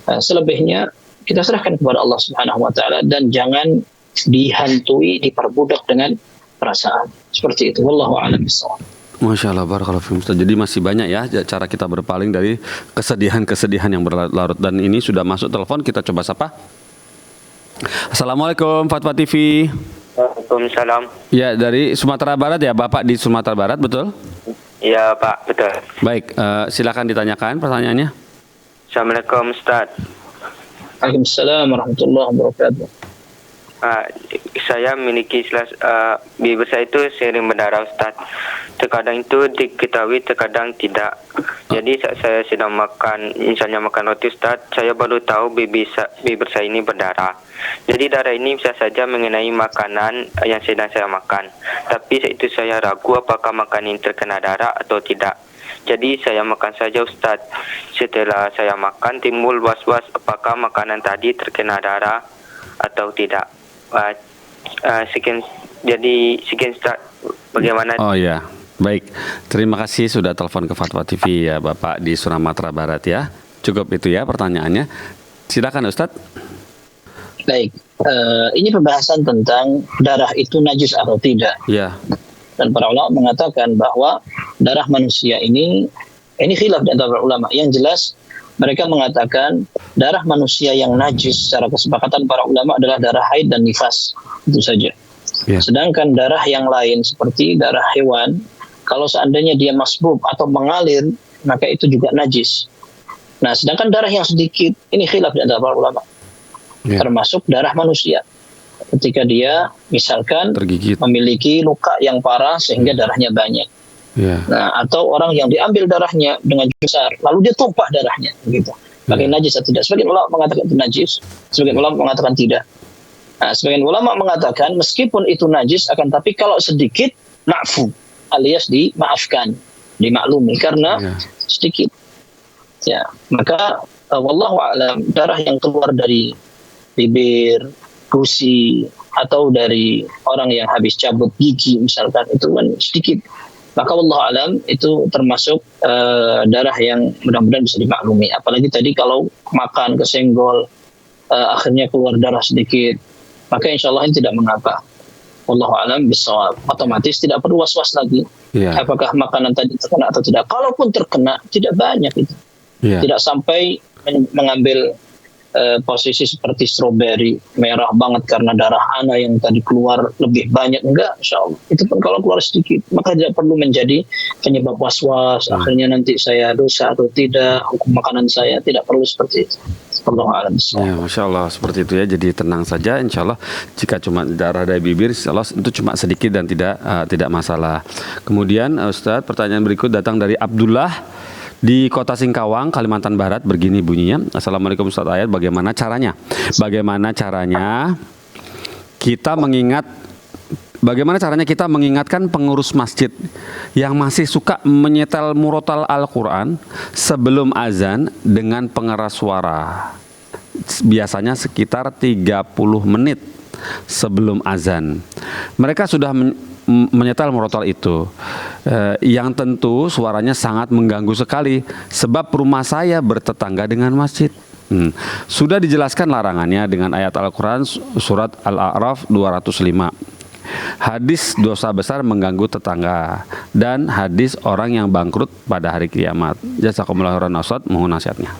[SPEAKER 5] Selebihnya kita serahkan kepada Allah Subhanahu wa taala dan jangan dihantui, diperbudak dengan perasaan. Seperti itu. Wallahu a'lam bishawab.
[SPEAKER 4] Masya Allah, barakallahu fikum Ustaz. Jadi masih banyak ya cara kita berpaling dari kesedihan-kesedihan yang berlarut. Dan ini sudah masuk telepon, kita coba sapa. Assalamualaikum, Fatwa TV.
[SPEAKER 8] Waalaikumsalam.
[SPEAKER 4] Ya, dari Sumatera Barat ya, Bapak di Sumatera Barat, betul?
[SPEAKER 8] Iya Pak, betul.
[SPEAKER 4] Baik, silakan ditanyakan pertanyaannya.
[SPEAKER 8] Assalamualaikum Ustaz.
[SPEAKER 5] Waalaikumsalam warahmatullahi wabarakatuh.
[SPEAKER 8] Saya memiliki bibir saya itu sering berdarah Ustaz. Terkadang itu diketahui, terkadang tidak. Jadi saat saya sedang makan, misalnya makan roti Ustaz, saya baru tahu bibir saya ini berdarah. Jadi darah ini bisa saja mengenai makanan yang sedang saya makan. Tapi saat itu saya ragu apakah makanan ini terkena darah atau tidak. Jadi saya makan saja Ustaz. Setelah saya makan timbul was-was apakah makanan tadi terkena darah atau tidak. Sekian Ustaz, bagaimana?
[SPEAKER 4] Oh ya, baik. Terima kasih sudah telepon ke Fatwa TV ya Bapak di Sumatera Barat ya. Cukup itu ya pertanyaannya. Silakan Ustaz.
[SPEAKER 5] Baik, ini pembahasan tentang darah itu najis atau tidak.
[SPEAKER 4] Ya.
[SPEAKER 5] Dan para ulama mengatakan bahwa darah manusia ini khilaf di antara ulama. Yang jelas mereka mengatakan darah manusia yang najis secara kesepakatan para ulama adalah darah haid dan nifas, itu saja. Yeah. Sedangkan darah yang lain seperti darah hewan, kalau seandainya dia masbub atau mengalir, maka itu juga najis. Nah, sedangkan darah yang sedikit ini khilaf di antara para ulama. Yeah. Termasuk darah manusia. Ketika dia misalkan tergigit, memiliki luka yang parah sehingga darahnya banyak. Yeah. Nah, atau orang yang diambil darahnya dengan besar, lalu dia tumpah darahnya, begitu. Pakai najis atau tidak? Sebagian ulama mengatakan itu najis, sebagian ulama mengatakan tidak. Nah, sebagian ulama mengatakan meskipun itu najis, akan tapi kalau sedikit ma'fu, alias dimaafkan, dimaklumi karena sedikit. Ya, maka wallahu a'lam, darah yang keluar dari bibir, gusi, atau dari orang yang habis cabut gigi misalkan, itu kan sedikit. Maka wallahu alam itu termasuk darah yang mudah-mudahan bisa dimaklumi. Apalagi tadi kalau makan kesenggol akhirnya keluar darah sedikit, maka insya Allah ini tidak mengapa. Wallahu alam bishawab. Otomatis tidak perlu was-was lagi. Apakah makanan tadi terkena atau tidak. Kalaupun terkena tidak banyak itu. Tidak sampai mengambil posisi seperti stroberi merah banget karena darah anak yang tadi keluar lebih banyak, enggak, insya Allah. Itu pun kalau keluar sedikit, maka tidak perlu menjadi penyebab was-was. Akhirnya nanti saya dosa atau tidak, hukum makanan saya, tidak perlu seperti itu. Ya,
[SPEAKER 4] Masya Allah, seperti itu ya. Jadi tenang saja, insya Allah. Jika cuma darah dari bibir, insya Allah itu cuma sedikit dan tidak masalah. Kemudian Ustadz, pertanyaan berikut datang dari Abdullah di Kota Singkawang, Kalimantan Barat, begini bunyinya. Assalamualaikum Ustaz Ayat, bagaimana caranya kita mengingat bagaimana caranya kita mengingatkan pengurus masjid yang masih suka menyetel murotal Al-Quran sebelum azan dengan pengeras suara? Biasanya sekitar 30 menit sebelum azan. Mereka sudah menyetel murotal itu, yang tentu suaranya sangat mengganggu sekali sebab rumah saya bertetangga dengan masjid. Sudah dijelaskan larangannya dengan ayat Al-Quran surat Al-A'raf 205. Hadis dosa besar mengganggu tetangga dan hadis orang yang bangkrut pada hari kiamat. Jazakumullah khairan Ustaz, mohon nasihatnya.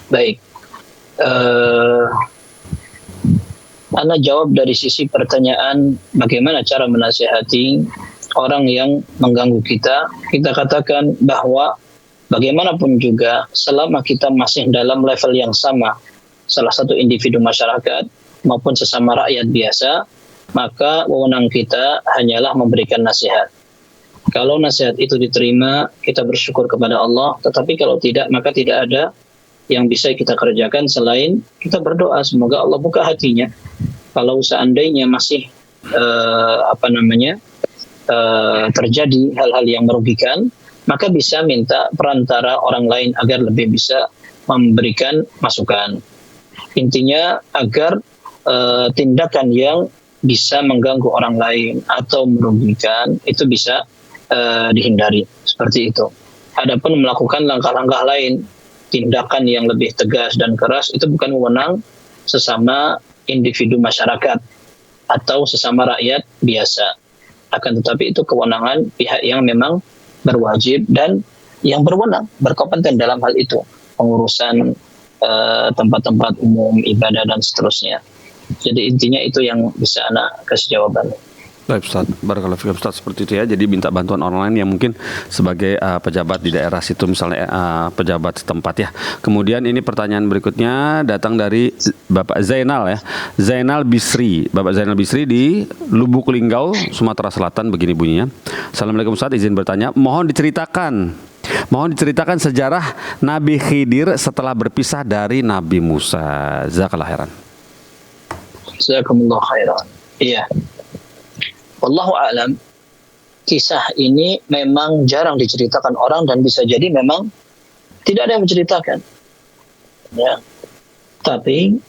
[SPEAKER 5] Baik. Ana jawab dari sisi pertanyaan bagaimana cara menasihati orang yang mengganggu kita. Kita katakan bahwa bagaimanapun juga selama kita masih dalam level yang sama, salah satu individu masyarakat maupun sesama rakyat biasa, maka wewenang kita hanyalah memberikan nasihat. Kalau nasihat itu diterima, kita bersyukur kepada Allah. Tetapi kalau tidak, maka tidak ada yang bisa kita kerjakan selain kita berdoa semoga Allah buka hatinya. Kalau seandainya masih terjadi hal-hal yang merugikan, maka bisa minta perantara orang lain agar lebih bisa memberikan masukan. Intinya agar tindakan yang bisa mengganggu orang lain atau merugikan itu bisa dihindari, seperti itu. Adapun melakukan langkah-langkah lain, tindakan yang lebih tegas dan keras, itu bukan wewenang sesama individu masyarakat atau sesama rakyat biasa. Akan tetapi itu kewenangan pihak yang memang berwajib dan yang berwenang, berkompeten dalam hal itu, pengurusan tempat-tempat umum, ibadah dan seterusnya. Jadi intinya itu yang bisa anak kasih jawaban.
[SPEAKER 4] Baik Ustaz, barakallahu fikum Ustaz, seperti itu ya. Jadi minta bantuan orang lain yang mungkin sebagai pejabat di daerah situ, misalnya pejabat setempat ya. Kemudian ini pertanyaan berikutnya datang dari Bapak Zainal ya. Zainal Bisri, Bapak Zainal Bisri di Lubuk Linggau, Sumatera Selatan, begini bunyinya. Assalamualaikum Ustaz, izin bertanya, mohon diceritakan sejarah Nabi Khidir setelah berpisah dari Nabi Musa. Jazakallahu khairan.
[SPEAKER 5] Jazakumullah khairan. Iya. Wallahu a'lam, kisah ini memang jarang diceritakan orang dan bisa jadi memang tidak ada yang menceritakan. Ya. Tapi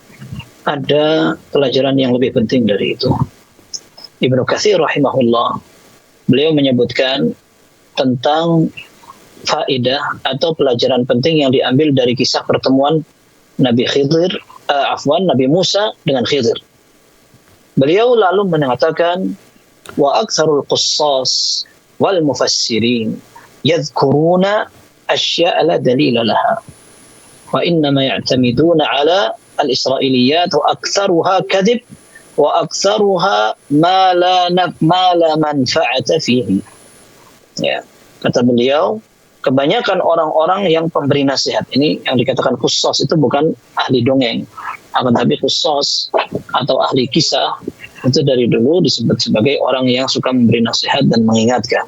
[SPEAKER 5] ada pelajaran yang lebih penting dari itu. Ibnu Katsir rahimahullah, beliau menyebutkan tentang faedah atau pelajaran penting yang diambil dari kisah pertemuan Nabi Musa dengan Khidir. Beliau lalu mengatakan, wa aktsarul qussas wal mufassirin yadhkuruna asya'a la dalila laha wa innama ya'tamiduna ala al-isra'iliyat wa aktsaruha kadhib wa aktsaruha ma la manfa'ata fihi. Ya, kata beliau, kebanyakan orang-orang yang pemberi nasihat ini yang dikatakan khusus itu bukan ahli dongeng, akan tapi khusus atau ahli kisah itu dari dulu disebut sebagai orang yang suka memberi nasihat dan mengingatkan.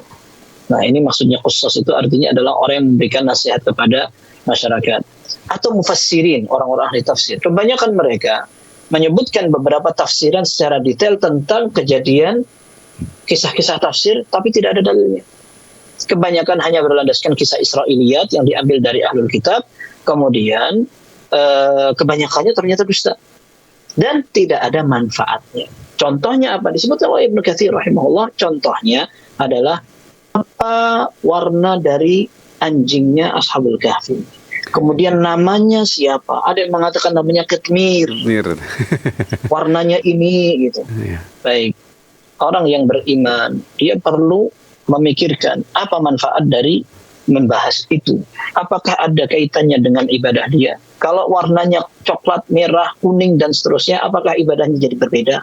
[SPEAKER 5] Nah, ini maksudnya khusus itu artinya adalah orang yang memberikan nasihat kepada masyarakat. Atau mufassirin, orang-orang ahli tafsir. Kebanyakan mereka menyebutkan beberapa tafsiran secara detail tentang kejadian kisah-kisah tafsir, tapi tidak ada dalilnya. Kebanyakan hanya berlandaskan kisah Israiliyat yang diambil dari Ahlul Kitab, kemudian kebanyakannya ternyata dusta dan tidak ada manfaatnya. Contohnya apa? Disebutkan oleh Ibnu Katsir rahimahullah, contohnya adalah apa warna dari anjingnya Ashabul Kahfi. Kemudian namanya siapa? Ada yang mengatakan namanya Qitmir. Warnanya ini gitu. Baik. Orang yang beriman, dia perlu memikirkan apa manfaat dari membahas itu. Apakah ada kaitannya dengan ibadah dia? Kalau warnanya coklat, merah, kuning dan seterusnya, apakah ibadahnya jadi berbeda?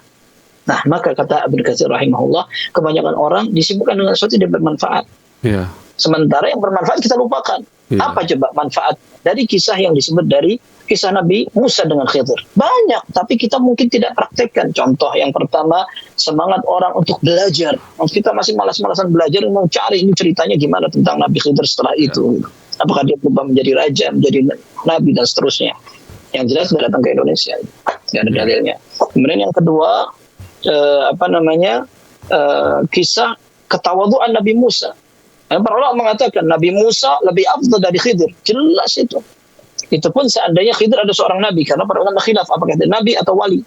[SPEAKER 5] Nah, maka kata Ibnu Katsir rahimahullah, kebanyakan orang disibukkan dengan sesuatu yang bermanfaat. Yeah. Sementara yang bermanfaat kita lupakan. Yeah. Apa coba manfaat dari kisah yang disebut dari kisah Nabi Musa dengan Khidir? Banyak, tapi kita mungkin tidak praktekkan. Contoh yang pertama, semangat orang untuk belajar. Kita masih malas-malasan belajar, mau cari ini ceritanya gimana tentang Nabi Khidir setelah itu. Apakah dia berubah menjadi raja, menjadi nabi dan seterusnya. Yang jelas dia datang ke Indonesia, tidak ada dalilnya. Kemudian yang kedua, kisah ketawaduan Nabi Musa. Para ulama mengatakan Nabi Musa lebih afdal dari Khidir. Jelas itu. Itu pun seandainya Khidir ada seorang nabi, karena para ulama khilaf apakah dia nabi atau wali.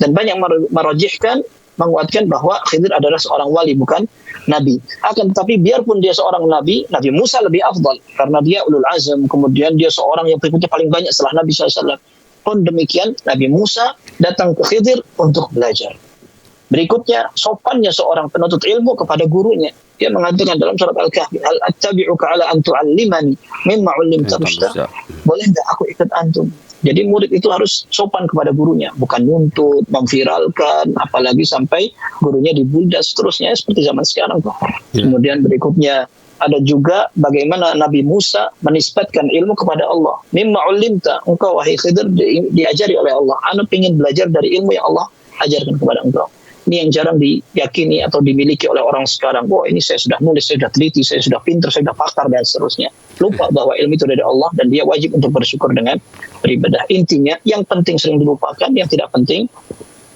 [SPEAKER 5] Dan banyak merajihkan, menguatkan bahwa Khidir adalah seorang wali, bukan nabi. Akan tetapi biarpun dia seorang nabi, Nabi Musa lebih afdal karena dia ulul azam, kemudian dia seorang yang pengikutnya paling banyak setelah Nabi SAW. Pun demikian, Nabi Musa datang ke Khidir untuk belajar. Berikutnya, sopannya seorang penuntut ilmu kepada gurunya. Dia mengatakan dalam surat Al-Kahfi, "Hal attabi'uka 'ala an tu'allimani mimma 'ullimta rusyda?" Boleh enggak aku ikut antum? Jadi murid itu harus sopan kepada gurunya, bukan nuntut, memviralkan, apalagi sampai gurunya dibuldas seterusnya seperti zaman sekarang. Kemudian berikutnya ada juga bagaimana Nabi Musa menisbatkan ilmu kepada Allah. Mimma 'ullimta, engkau wahai Khidir diajari oleh Allah. Ana ingin belajar dari ilmu yang Allah ajarkan kepada engkau. Ini yang jarang diyakini atau dimiliki oleh orang sekarang. Wah, ini saya sudah nulis, saya sudah teliti, saya sudah pintar, saya sudah pakar, dan seterusnya. Lupa bahwa ilmu itu dari Allah dan dia wajib untuk bersyukur dengan beribadah. Intinya, yang penting sering dilupakan, yang tidak penting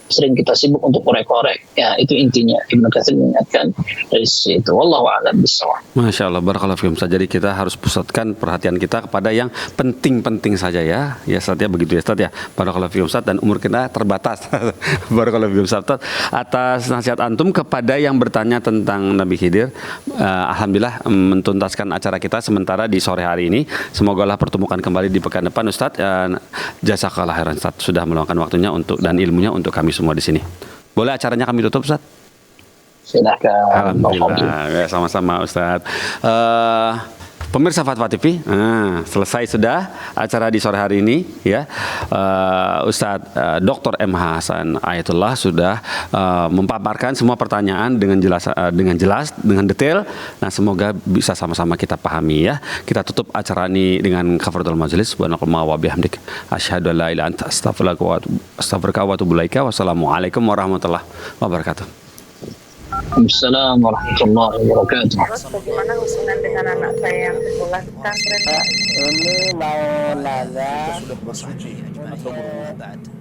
[SPEAKER 5] sering kita sibuk untuk korek-korek. Ya, itu intinya. Ibnu Katsir mengingatkan dari situ. Wallahu a'lam bishawab.
[SPEAKER 4] Masya Allah, barakallahu fikum. Jadi kita harus pusatkan perhatian kita kepada yang penting-penting saja ya. Ya Ustaz ya, begitu ya Ustaz ya. Barakallahu fikum Ustaz, dan umur kita terbatas. Barakallahu fikum Ustaz. Atas nasihat antum kepada yang bertanya tentang Nabi Khidir. Alhamdulillah mentuntaskan acara kita sementara di sore hari ini. Semoga Allah pertemukan kembali di pekan depan Ustaz. Jazakallah khairan Ustaz sudah meluangkan waktunya untuk dan ilmunya untuk kami semua di sini. Boleh acaranya kami tutup Ustaz?
[SPEAKER 5] Silakan.
[SPEAKER 4] Alhamdulillah. Ya, sama-sama Ustaz. Pemirsa Fatwa TV, selesai sudah acara di sore hari ini ya. Ustadz Dr. MH Hasan Ayatullah sudah memaparkan semua pertanyaan dengan jelas, dengan detail. Nah, semoga bisa sama-sama kita pahami ya. Kita tutup acara ini dengan kafaratul majelis. Subhanakallahumma wa bihamdik asyhadu an la ilaha illa anta astaghfiruka wa atubu ilaika. Wassalamualaikum warahmatullahi wabarakatuh.
[SPEAKER 5] Waalaikumsalam warahmatullahi wabarakatuh.
[SPEAKER 1] Terus bagaimana hubungan dengan anak saya yang sekolah pesantren?
[SPEAKER 2] Ini mau nanya.
[SPEAKER 3] sudah bersuci atau berwudu.